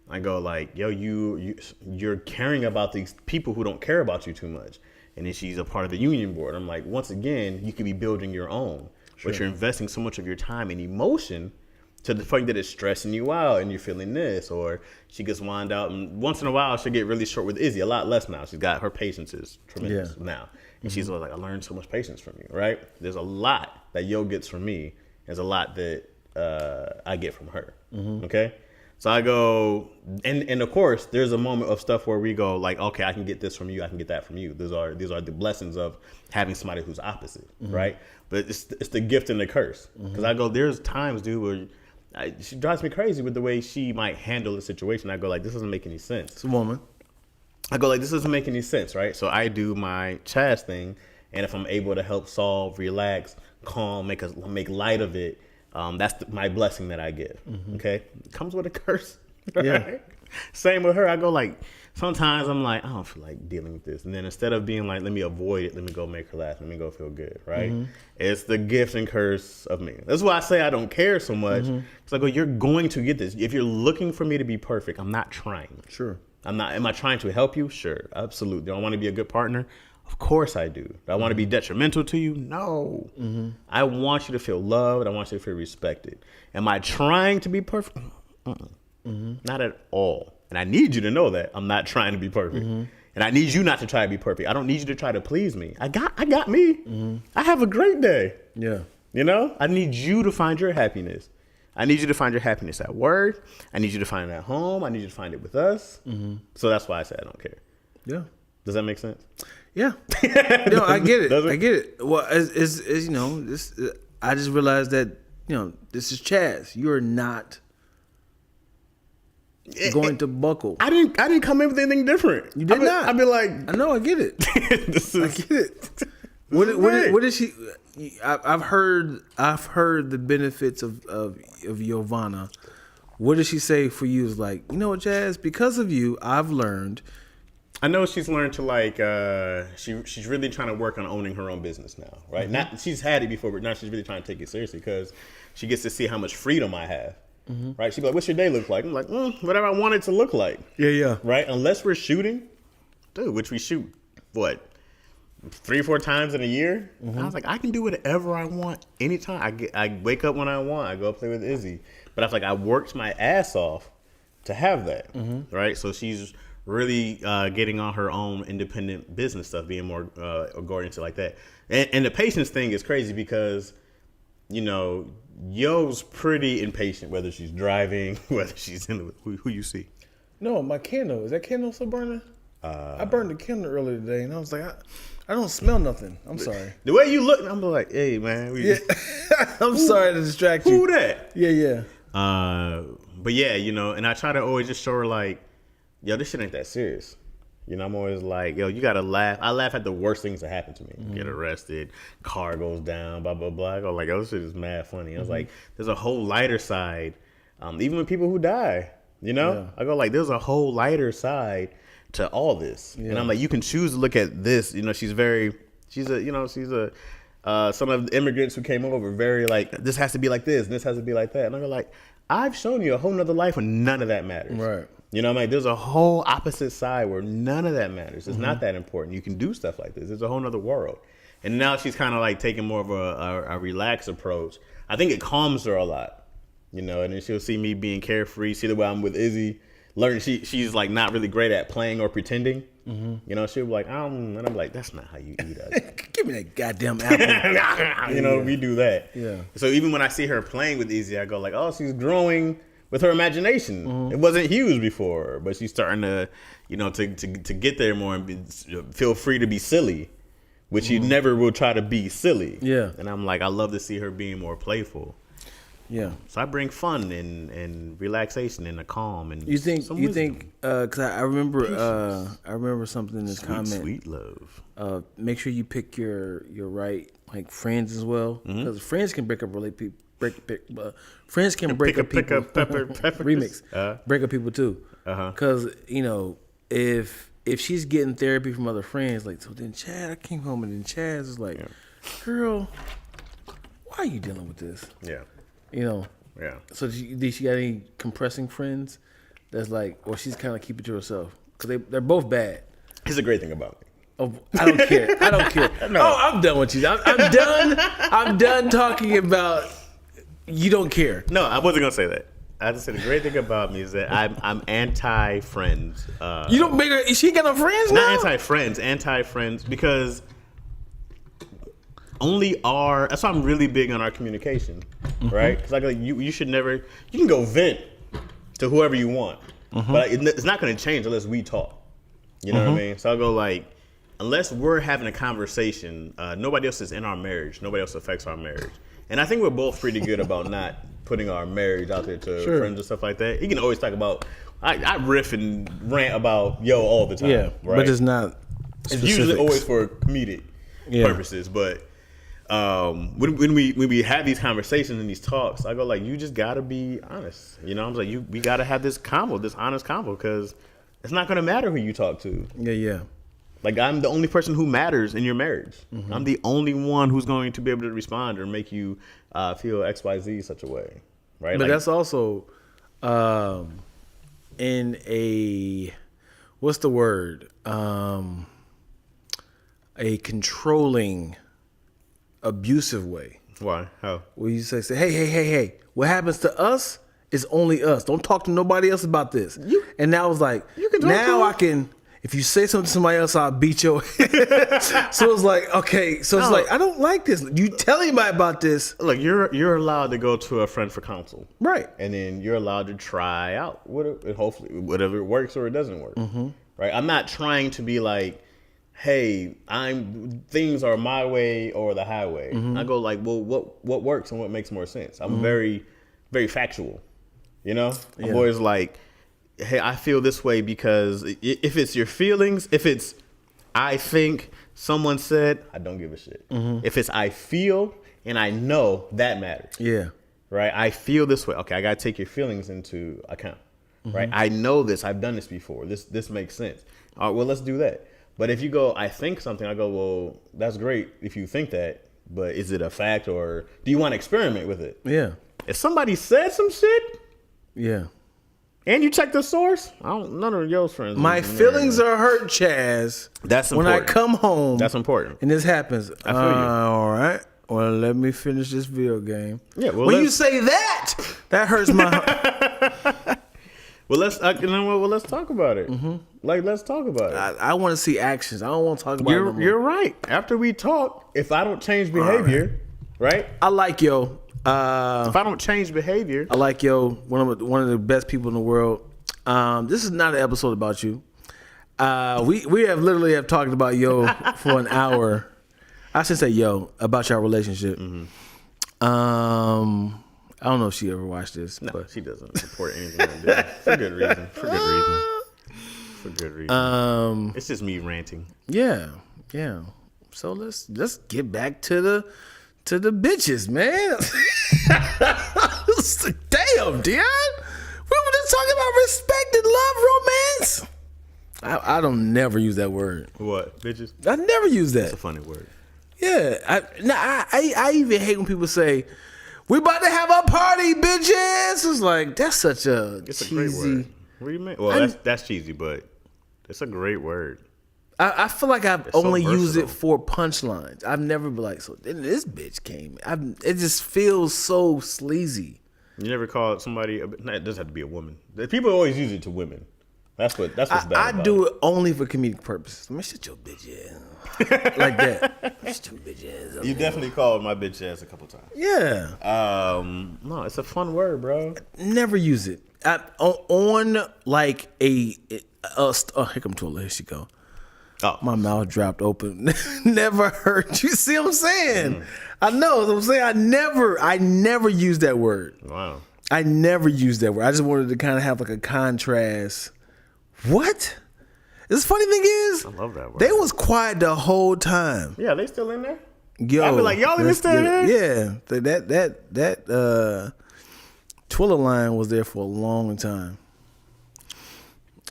I go like, yo, you're caring about these people who don't care about you too much. And then she's a part of the union board. I'm like, once again, you could be building your own, but you're investing so much of your time and emotion to the point that it's stressing you out and you're feeling this. Or she gets wound out, and once in a while she'll get really short with Izzy. A lot less now. She's got her patience is tremendous now, and she's always like, I learned so much patience from you. Right? There's a lot that Yo gets from me. There's a lot that I get from her. Mm-hmm. Okay. So I go, and of course, there's a moment of stuff where we go like, okay, I can get this from you, I can get that from you. These are the blessings of having somebody who's opposite, right? But it's the gift and the curse. Because I go, there's times, dude, where she drives me crazy with the way she might handle the situation. I go like, this doesn't make any sense. It's a woman. I go like, this doesn't make any sense, right? So I do my Chaz thing, and if I'm able to help solve, relax, calm, make light of it, that's my blessing that I give. Okay, it comes with a curse. Right? Yeah. Same with her. I go like, sometimes I'm like, I don't feel like dealing with this, and then instead of being like, let me avoid it, let me go make her laugh, let me go feel good. Right? It's the gift and curse of me. That's why I say I don't care so much. Because I go, you're going to get this. If you're looking for me to be perfect, I'm not trying. Sure. I'm not. Am I trying to help you? Sure, absolutely. Do I want to be a good partner? Of course I do. Do I want to be detrimental to you? No. I want you to feel loved. I want you to feel respected. Am I trying to be perfect? Not at all. And I need you to know that I'm not trying to be perfect. And I need you not to try to be perfect. I don't need you to try to please me. I got me. I have a great day. Yeah. You know, I need you to find your happiness. I need you to find your happiness at work. I need you to find it at home. I need you to find it with us. So that's why I say I don't care. Yeah. Does that make sense? Yeah. No, I get it. I get it. Well, as you know, this I just realized that, you know, this is Chaz. You're not going to buckle. I didn't come in with anything different. You did not. I've been like, I know, I get it. I get it. What is she? I've heard the benefits of Giovanna. What does she say for you? Is like, you know what, Chaz? Because of you, I've learned. I know she's learned to like. She's really trying to work on owning her own business now, right? Not she's had it before, but now she's really trying to take it seriously because she gets to see how much freedom I have. Right? She'd be like, "What's your day look like?" I'm like, "Whatever I want it to look like." Yeah. Right? Unless we're shooting, dude, which we shoot, what, 3-4 times in a year? I was like, I can do whatever I want anytime. I wake up when I want. I go play with Izzy. But I feel like I worked my ass off to have that. Right? So she's really getting on her own independent business stuff, being more going into like that. And the patience thing is crazy because, you know, Yo's pretty impatient, whether she's driving, whether she's in who you see. No, my candle. Is that candle still burning? I burned the candle earlier today, and I was like, I don't smell nothing. I'm sorry. The way you look, I'm like, hey, man. I'm sorry to distract you. Who that? Yeah. But yeah, you know, and I try to always just show her like, yo, this shit ain't that serious. You know, I'm always like, yo, you gotta laugh. I laugh at the worst things that happen to me. Get arrested, car goes down, blah, blah, blah. I go like, oh, this shit is mad funny. I was like, there's a whole lighter side. Even with people who die, you know? Yeah. I go like, there's a whole lighter side to all this. Yeah. And I'm like, you can choose to look at this. You know, she's a some of the immigrants who came over, very like, this has to be like this, and this has to be like that. And I go like, I've shown you a whole nother life where none of that matters. Right. You know what I mean? There's a whole opposite side where none of that matters. It's not that important. You can do stuff like this. It's a whole nother world. And now she's kind of like taking more of a relaxed approach. I think it calms her a lot, you know. And then she'll see me being carefree, see the way I'm with Izzy, learn she's like not really great at playing or pretending. You know, she'll be like, and I'm like, that's not how you eat it. Give me that goddamn apple. You know, we do that. Yeah. So even when I see her playing with Izzy, I go like, oh, she's growing with her imagination. It wasn't huge before, but she's starting to, you know, to get there more and feel free to be silly, which you never will try to be silly. Yeah. And I'm like, I love to see her being more playful. Yeah. So I bring fun and relaxation and a calm and because I remember something in this sweet, comment. Sweet love. Make sure you pick your right like friends as well, because friends can break up friends can break up people. Pepper. Remix. Break up people too. Because you know if she's getting therapy from other friends, like, so then Chad, I came home and then Chaz is like, girl, why are you dealing with this? Yeah. You know. Yeah. So did she got any compressing friends that's like, or she's kind of keep it to herself? Because they're both bad. Here's the great thing about me. Oh, I don't care. I don't care. No. Oh, I'm done with you. I'm done. I'm done talking about you don't care. No, I wasn't gonna say that. I just said the great thing about me is that I'm anti-friends. You don't make her. She ain't got no friends now? Not anti-friends because that's why I'm really big on our communication, right? Because like you should never. You can go vent to whoever you want, but it's not going to change unless we talk. You know what I mean? So I'll go like, unless we're having a conversation, nobody else is in our marriage. Nobody else affects our marriage. And I think we're both pretty good about not putting our marriage out there to friends and stuff like that. You can always talk about. I riff and rant about all the time. Yeah, right? but it's not. It's usually always for comedic purposes, but. When we have these conversations and these talks, I go like, you just gotta be honest. You know, I'm like, we gotta have this honest convo, because it's not gonna matter who you talk to. Yeah. Like, I'm the only person who matters in your marriage. I'm the only one who's going to be able to respond or make you feel XYZ such a way, right? But that's also in a what's the word? A controlling, abusive way. Why? How? Where you say, hey, what happens to us is only us. Don't talk to nobody else about this. And now it's like, I can, if you say something to somebody else, I'll beat your head. So it's like, okay, so it's like, I don't like this. You tell anybody about this. Look, you're allowed to go to a friend for counsel. Right. And then you're allowed to try out hopefully whatever it works or it doesn't work. Right. I'm not trying to be like, hey, things are my way or the highway. I go like, well, what works and what makes more sense? I'm very, very factual. You know, I'm always like, hey, I feel this way because if it's your feelings, if it's I think someone said, I don't give a shit. If it's I feel and I know, that matters. Yeah. Right. I feel this way. Okay, I gotta take your feelings into account. Right. I know this. I've done this before. This makes sense. All right. Well, let's do that. But if you go, I think something, I go, well, that's great if you think that, but is it a fact or do you want to experiment with it? Yeah. If somebody said some shit, and you check the source, none of your friends. My feelings are hurt, Chaz. That's important. When I come home. That's important. And this happens. I feel you. All right. Well, let me finish this video game. Yeah. Well, when you say that hurts my heart. Well, let's talk about it. Like, let's talk about it. I want to see actions. I don't want to talk about it no more. You're right. After we talk, if I don't change behavior, right? I like if I don't change behavior, I like one of the best people in the world. This is not an episode about you. We have literally talked about for an hour. I should say about your relationship. I don't know if she ever watched this. No, but she doesn't support anything I do. For good reason. It's just me ranting. Yeah. So let's get back to the bitches, man. Damn, Dion. We were just talking about respect and love, romance. I don't never use that word. What, bitches? I never use that. It's a funny word. Yeah. I even hate when people say, we about to have a party, bitches. It's like, that's such a cheesy. A great word. What do you mean? Well, that's cheesy, but it's a great word. I feel like I've It's so only used it versatile. for punchlines. I've never been like, so then this bitch came. It just feels so sleazy. You never call somebody. No, it doesn't have to be a woman. People always use it to women. That's what's bad. I about do it only for comedic purposes. Let me shut your bitch ass. Like that. Shut your bitch ass up. You definitely called my bitch ass a couple times. Yeah. No, it's a fun word, bro. Never use it. On like here come Tula. Here she go. Oh, My mouth dropped open. Never heard you. See what I'm saying? I know what I'm saying. I never used that word. wow. I never used that word. I just wanted to kind of have like a contrast. What? This funny thing is, I love that word. they was quiet the whole time. Yeah, they still in there. Yo, I be like, y'all even still here? Yeah, that Twilla line was there for a long time.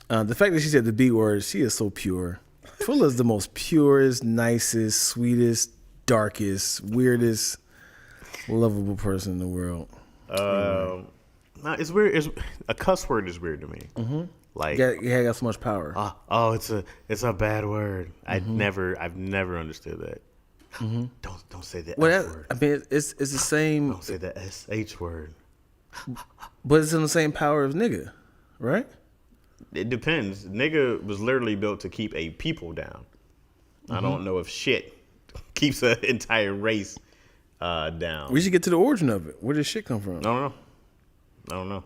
The fact that she said the B word, she is so pure. Twilla is the most purest, nicest, sweetest, darkest, weirdest, lovable person in the world. No, it's weird. A cuss word is weird to me. Mm-hmm. Like, Yeah, got so much power. it's a bad word. I've never understood that. Don't say the Well, F that, word. I mean, it's the same, Don't say the SH word. but it's in the same power as nigga, right? It depends. Nigga was literally built to keep a people down. I don't know if shit keeps an entire race down. We should get to the origin of it. Where did shit come from? I don't know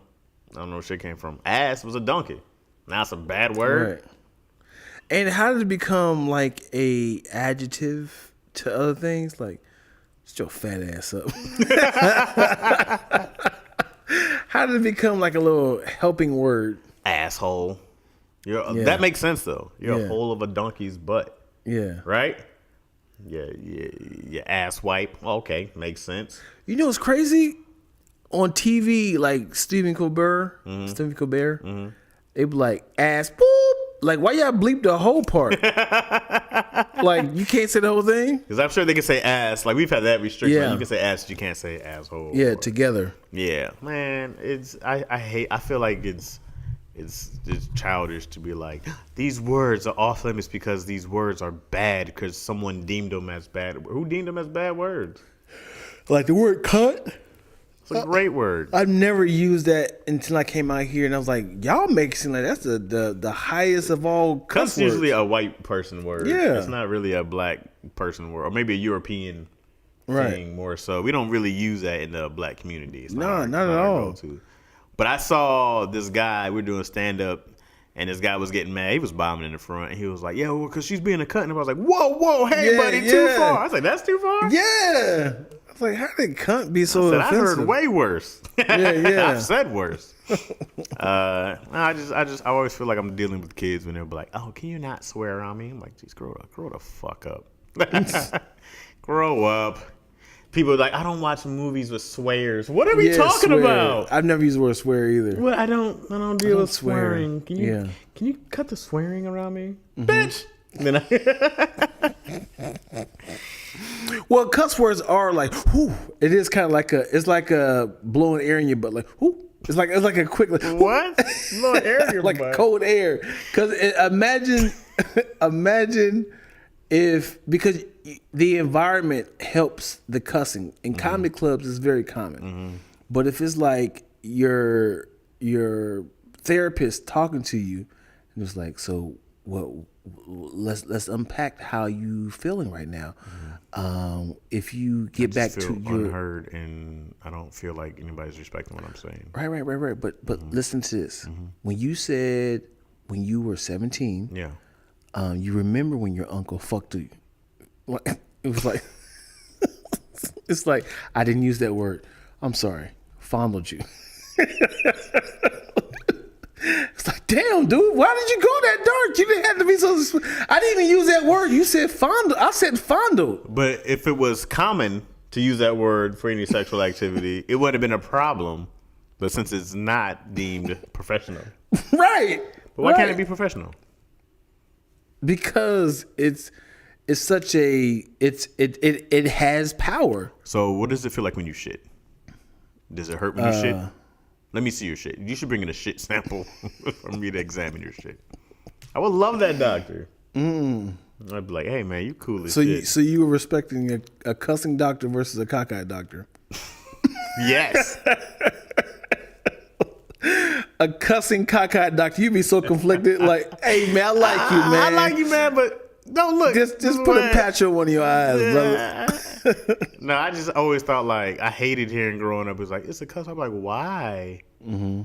where shit came from. Ass was a donkey. Now it's a bad word. Right. And how did it become like a adjective to other things? Like, shut your fat ass up. How did it become like a little helping word? Asshole. Yeah. That makes sense though. You're Yeah. a hole of a donkey's butt, Yeah. right? Yeah, your ass wipe. Okay, makes sense. You know what's crazy? On TV, like Stephen Colbert, they be like, ass boop. Like, why y'all bleep the whole part? Like, you can't say the whole thing? Because I'm sure they can say ass. Like we've had that restriction. Yeah. You can say ass, but you can't say asshole. Yeah, or- together. Yeah, man. I feel like it's childish to be like, these words are off limits because these words are bad because someone deemed them as bad. Who deemed them as bad words? Like the word cut. It's a great word. I've never used that until I came out here, and I was like, y'all make it seem like that's the highest of all cuss Cuss words. usually a white person word. Yeah. It's not really a black person word. Or maybe a European Right. thing more so. We don't really use that in the black community. It's No, our- not it's at our all. go-to. But I saw this guy, we're doing stand-up, and this guy was getting mad. He was bombing in the front. And he was like, yeah, well, because she's being a cunt. And I was like, whoa, hey, Yeah, buddy, too yeah. far. I was like, that's too far? Yeah. I was like, how did cunt be so I offensive? heard way worse. Yeah. I've said worse. I always feel like I'm dealing with kids when they'll be like, "Oh, can you not swear on me?" I'm like, "Geez, grow the fuck up, grow up." People are like, "I don't watch movies with swears." What are we talking swear. about? I've never used the word swear either. Well, I don't deal don't with swear. swearing. Can you cut the swearing around me, Mm-hmm. bitch? Then Well, cuss words are like, whoo. It is kind of like it's like a blowing air in your butt, like, whoo. It's like a quick, like, whoo. what? Little air in your Like butt. cold air. Because imagine if, because the environment helps the cussing. In comedy clubs, it's very common. But if it's like your therapist talking to you, and it's like, so what? Let's unpack how you feeling right now. If you get back feel to your unheard, and I don't feel like anybody's respecting what I'm saying. right. But listen to this. When you said when you were 17, Yeah. you remember when your uncle fucked you. It was like it's like I didn't use that word. I'm sorry. Fondled you. It's like, damn, dude, why did you go that dark? You didn't have to be so. I didn't even use that word. You said fondle. I said fondled. But if it was common to use that word for any sexual activity, it would have been a problem. But since it's not deemed professional, Right. but why can't it be professional? Because it has power. So what does it feel like when you shit? Does it hurt when you shit? Let me see your shit. You should bring in a shit sample for me to examine your shit. I would love that, doctor. I'd be like, hey man, you cool as So shit. you were respecting a cussing doctor versus a cockeyed doctor. Yes. A cussing cockeyed doctor. You be so conflicted. Like, hey man, I like you, man. I like you, man, but don't look. Just put a patch on one of your eyes, brother. No, I just always thought like I hated hearing growing up. It was like it's a cuss. I'm like, why? Mm-hmm.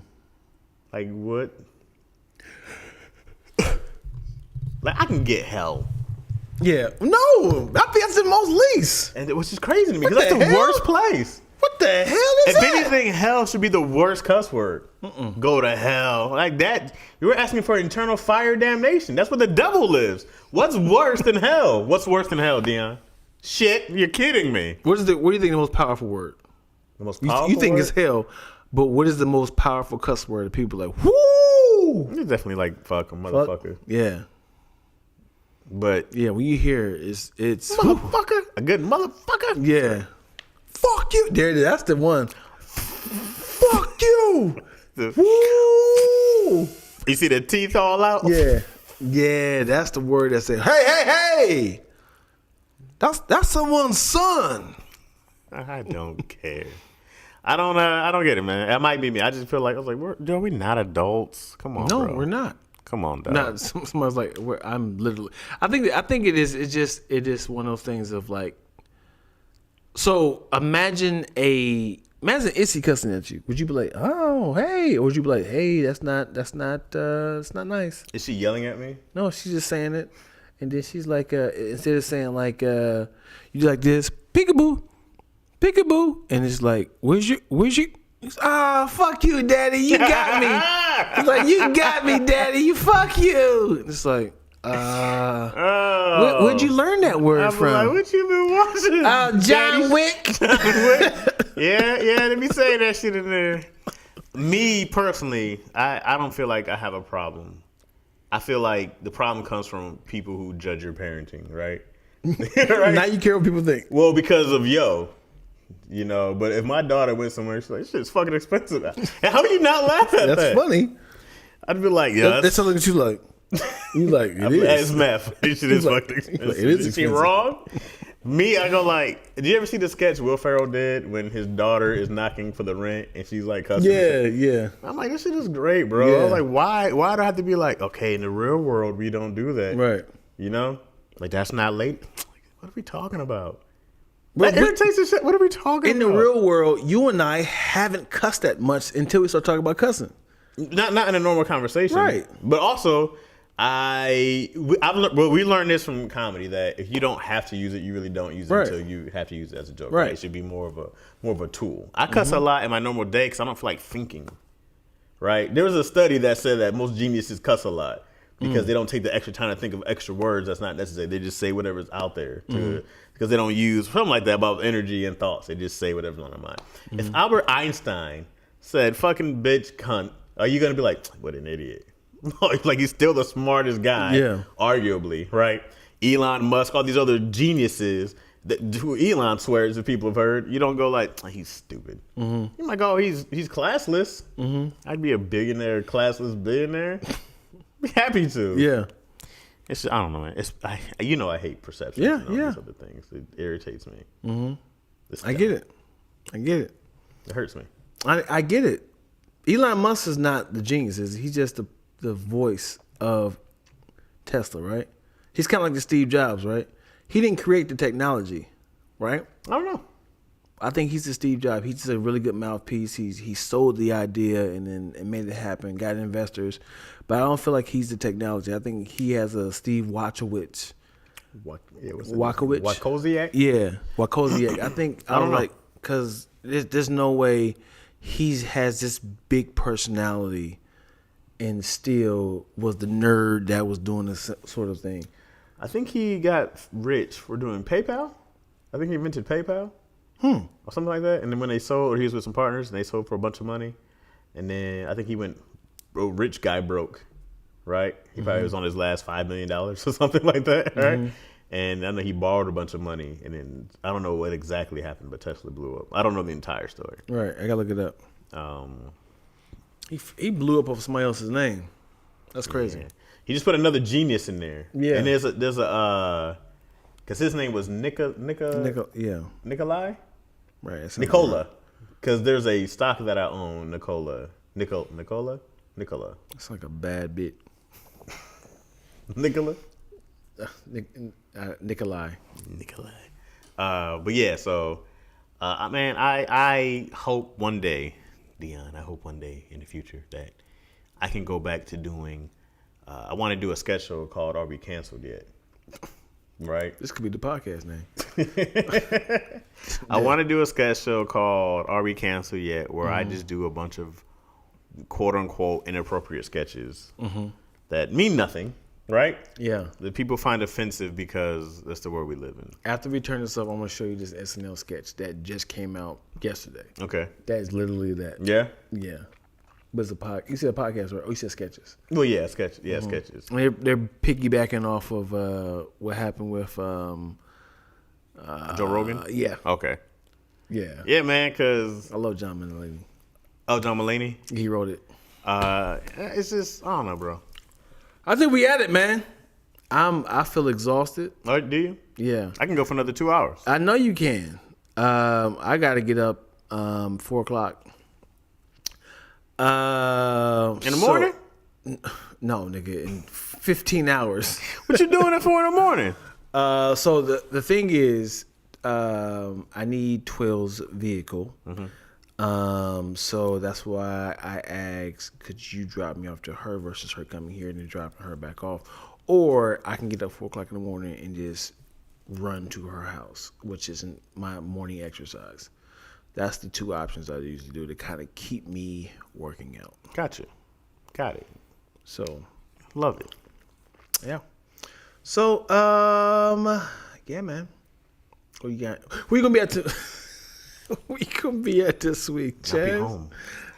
Like what? Like I can get hell. Yeah. No, I think that's the most least. And it was just crazy to me What because that's the the hell? worst place. What the hell is If that? anything, hell should be the worst cuss word. Go to hell. Like that. You were asking for eternal fire damnation. That's where the devil lives. What's worse than hell? What's worse than hell, Dion? Shit, you're kidding me. What do you think the most powerful word? The most powerful You think word? it's hell, but what is the most powerful cuss word that people are like, whoo? It's definitely like fuck a Fuck. motherfucker. Yeah. But Yeah, when you hear it, it's motherfucker, a good motherfucker. yeah. Fuck you. There it is. That's the one. Fuck you. Woo. You see the teeth all out? Yeah. Yeah, that's the word that says, hey. That's someone's son. I don't care. I don't get it, man. That might be me. I just feel like I was like, are we not adults? Come on, No, bro. we're not. Come on, dog. Not someone's like, I'm literally. I think it is. It is one of those things of like. So imagine Issy cussing at you. Would you be like, oh, hey, or would you be like, hey, that's not it's not nice. Is she yelling at me? No, she's just saying it, and then she's like, instead of saying like, you do like this, peekaboo, and it's like, where's your? Fuck you, daddy, you got me. It's like, you got me, daddy, you fuck you. It's like, where'd you learn that word I'm from? like, what you been watching? John Wick. Yeah, let me say that shit in there. Me personally, I don't feel like I have a problem. I feel like the problem comes from people who judge your parenting, right? Right? Now you care what people think. Well, because of you know. But if my daughter went somewhere, she's like, "Shit's fucking expensive." And how do you not laugh at that? That's funny. I'd be like, "Yeah, That's something that you like. You like it is. It's math. This shit is like- fucking expensive. like, it is Is she expensive. wrong?" Me, I go like, did you ever see the sketch Will Ferrell did when his daughter is knocking for the rent and she's like cussing? Yeah. I'm like, this shit is great, bro. Yeah. I'm like, why do I have to be like, okay, in the real world, we don't do that. Right. You know? Like, that's not late. What are we talking about? But- That irritates the shit. What are we talking In about? the real world, you and I haven't cussed that much until we start talking about cussing. Not in a normal conversation. Right. But also, we learned this from comedy that if you don't have to use it, you really don't use it Right. until you have to use it as a joke. Right. It should be more of a tool. I cuss a lot in my normal day because I don't feel like thinking. Right. There was a study that said that most geniuses cuss a lot because they don't take the extra time to think of extra words that's not necessary. They just say whatever's out there because they don't use something like that about energy and thoughts. They just say whatever's on their mind. If Albert Einstein said "fucking bitch, cunt," are you gonna be like, "What an idiot"? Like he's still the smartest guy, Yeah. arguably, right? Elon Musk, all these other geniuses who Elon swears that people have heard. You don't go like, "Oh, he's stupid." You might go, he's classless." I'd be a billionaire, classless billionaire. Be happy to. Yeah. It's I don't know, man. I hate perception. Yeah, and all yeah. these other things. It irritates me. I get it. It hurts me. I get it. Elon Musk is not the genius. He's just the voice of Tesla, right? He's kind of like the Steve Jobs, right? He didn't create the technology, right? I don't know. I think he's the Steve Jobs. He's just a really good mouthpiece. He sold the idea and made it happen, got investors. But I don't feel like he's the technology. I think he has a Steve Wachowicz. Wachowicz? Wachowicz? Yeah, Wachowicz. I don't know. like because there's no way he has this big personality and still was the nerd that was doing this sort of thing. I think he got rich for doing PayPal. I think he invented PayPal. Or something like that. And then when they sold, or he was with some partners and they sold for a bunch of money. And then I think he went rich guy broke, right? He probably was on his last $5 million or something like that, right? And I know he borrowed a bunch of money. And then I don't know what exactly happened, but Tesla blew up. I don't know the entire story. Right, I gotta look it up. He blew up off somebody else's name. That's crazy. Yeah. He just put another genius in there. Yeah. And there's a because his name was Nikolai? Right. Nicola. Because there's a stock that I own, Nicola. Nicola? It's like a bad bit. Nicola? Nikolai. But yeah, so, man, I hope one day, Dion, in the future that I can go back to doing, I want to do a sketch show called Are We Canceled Yet? Right? This could be the podcast name. I want to do a sketch show called Are We Canceled Yet? Where I just do a bunch of quote unquote inappropriate sketches that mean nothing, right? Yeah. That people find offensive because that's the world we live in. After we turn this up, I'm going to show you this SNL sketch that just came out yesterday. Okay. That is literally that. Yeah? Yeah. But it's a podcast. You said a podcast, right? Oh, you said sketches. Well, yeah, sketches. Yeah, sketches. They're piggybacking off of what happened with Joe Rogan? yeah. Okay. Yeah. Yeah, man, because... I love John Mulaney. Oh, John Mulaney? He wrote it. It's just, I don't know, bro. I think we at it, man. I feel exhausted. Oh, do you? Yeah. I can go for another 2 hours. I know you can. I got to get up 4 o'clock. In the morning? No, nigga, in 15 hours. What you doing at 4 in the morning? So the thing is, I need Twill's vehicle. So that's why I asked, could you drop me off to her versus her coming here and then dropping her back off? Or I can get up 4 o'clock in the morning and just run to her house, which isn't my morning exercise. That's the two options I usually do to kind of keep me working out. Gotcha. Got it. So, love it. Yeah. So, yeah, man. What you got? Where you gonna be at? We gonna be at this week, Chaz? I'll be home.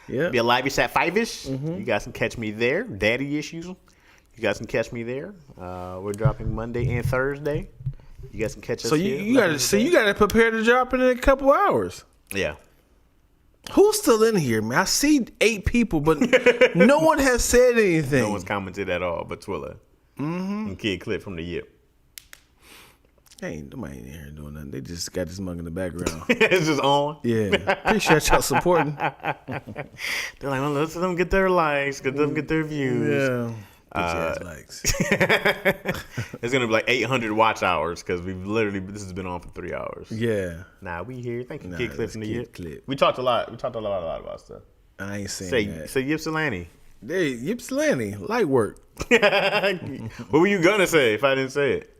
Yeah. Be alive-ish at 5-ish. You guys can catch me there. Daddy issues. You guys can catch me there. We're dropping Monday and Thursday. You guys can catch us. So you gotta prepare to drop in a couple hours. Yeah. Who's still in here, man? I see 8 people, but no one has said anything. No one's commented at all, but Twilla and Kid Clip from the Yip. Ain't nobody in here doing nothing. They just got this mug in the background. It's just on. Yeah. Appreciate y'all supporting. They're like, well, let them get their likes, let them get their views. Yeah. Likes. It's gonna be like 800 watch hours because this has been on for 3 hours. Yeah. Nah, we here. Thank you, Kid Clip from the Yip. Clip. We talked a lot. We talked a lot about stuff. I ain't saying that. Say Ypsilanti. Hey, Ypsilanti, light work. What were you gonna say if I didn't say it?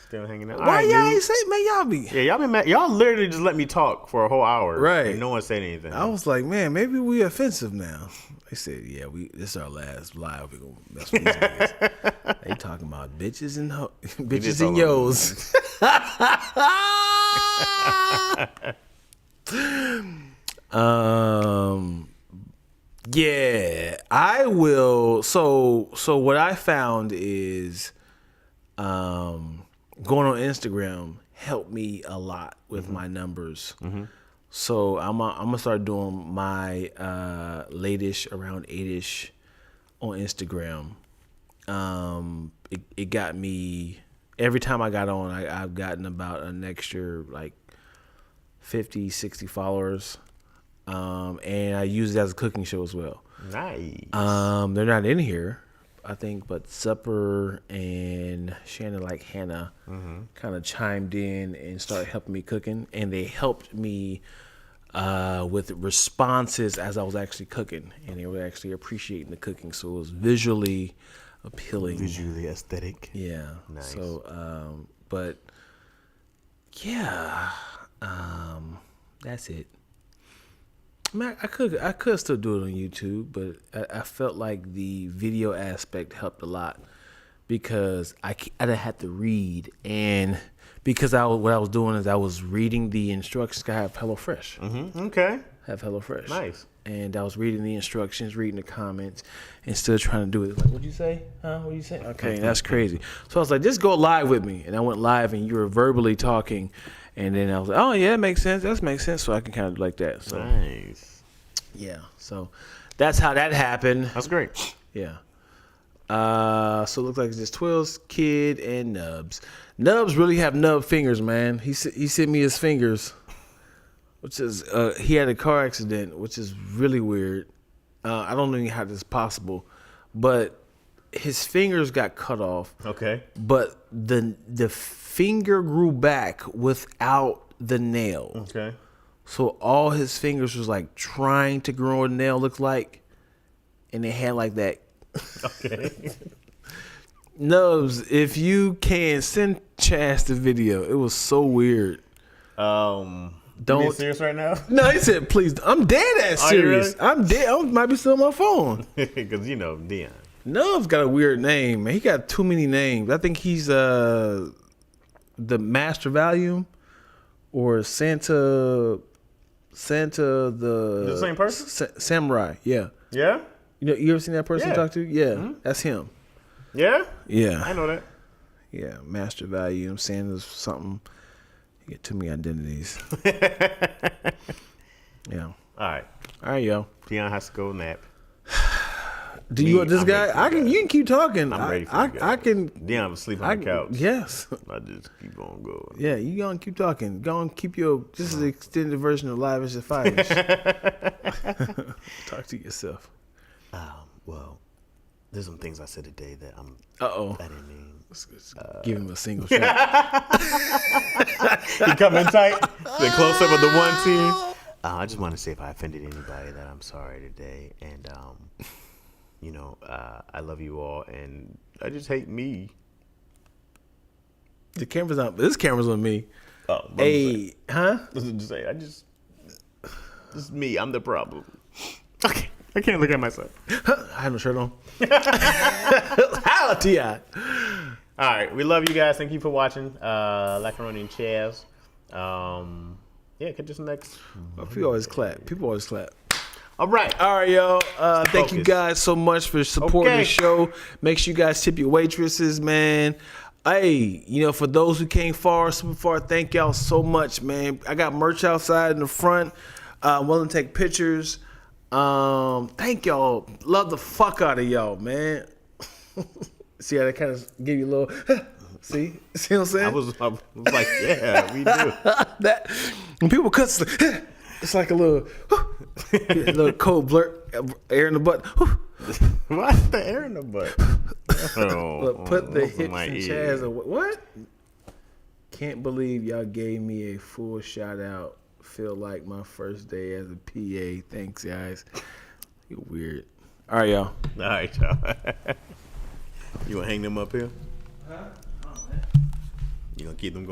Still hanging out. Why y'all ain't say, man? Y'all be. Yeah, y'all been mad. Y'all literally just let me talk for a whole hour. Right. And no one said anything. I was like, man, maybe we offensive now. They said, yeah, this is our last live. We gonna mess with these niggas. They talking about bitches and bitches and yos. Yeah, I will. So what I found is, going on Instagram helped me a lot with my numbers. So I'm gonna start doing my late-ish, around 8-ish on Instagram. It got me, every time I got on, I've gotten about an extra like 50, 60 followers. And I use it as a cooking show as well. Nice. They're not in here, I think, but Supper and Shannon like Hannah kind of chimed in and started helping me cooking, and they helped me with responses as I was actually cooking, and they were actually appreciating the cooking, so it was visually appealing, Visually aesthetic. Yeah. Nice. So, but yeah, that's it. Man, I could still do it on YouTube, but I felt like the video aspect helped a lot because I didn't have to read, and because what I was doing is I was reading the instructions. I have HelloFresh. Okay. Have HelloFresh. Nice. And I was reading the instructions, reading the comments, and still trying to do it. Like, what'd you say? Huh? What'd you say? Okay, that's crazy. So I was like, just go live with me. And I went live, and you were verbally talking. And then I was like, oh, yeah, that makes sense. That makes sense. So I can kind of do like that. So, nice. Yeah. So that's how that happened. That's great. Yeah. So it looks like it's just Twills, Kid, and Nubs. Nubs really have nub fingers, man. He sent me his fingers, which is he had a car accident, which is really weird. I don't know how this is possible, but his fingers got cut off. Okay. But the finger grew back without the nail. Okay. So all his fingers was like trying to grow a nail, looked like, and they had like that. Okay. Nubs, if you can send Chaz the video. It was so weird. You Don't being serious right now? No, he said, please. I'm dead ass Are you serious. really? I'm dead. I might be still on my phone. Because Dion. Nubs got a weird name, man. He got too many names. I think he's the Master Volume or Santa The same person? Samurai. Yeah. Yeah. You ever seen that person Yeah. talk to? Yeah, that's him. Yeah. Yeah. I know that. Yeah, Master Volume, Santa's something. You get too many identities. Yeah. All right, yo. Dion has to go nap. Do you want this I'm guy? ready for You can keep talking. I'm ready for the guy. I can. Dion was asleep on the couch. Yes. I just keep on going. Yeah, you gonna keep talking. Go on, keep your. This is the extended version of Live as a Fire. Talk to yourself. Well, there's some things I said today that I didn't mean. Give him a single shot. He coming tight. The close up of the one team. I just want to say if I offended anybody that I'm sorry today, and I love you all, and I just hate me. The camera's on. This camera's on me. Oh, hey, huh? Just say this is me. I'm the problem. Okay, I can't look at myself. I have no shirt on. How T.I. All right, we love you guys. Thank you for watching. Lackaroni Chaz. Catch us next. People always clap. All right, y'all. Thank you focused. guys so much for supporting the show. Make sure you guys tip your waitresses, man. Hey, for those who came super far, thank y'all so much, man. I got merch outside in the front. I'm willing to take pictures. Thank y'all. Love the fuck out of y'all, man. See how that kind of give you a little. See what I'm saying? I was like, yeah, we do. That when people cuss, it's like a little cold blurt, air in the butt. What's the air in the butt? Look, put the hips my and ear. Chaz away. What? Can't believe y'all gave me a full shout out. Feel like my first day as a PA. Thanks, guys. You're weird. All right, y'all. All right, y'all. You gonna hang them up here? Huh? You gonna keep them going?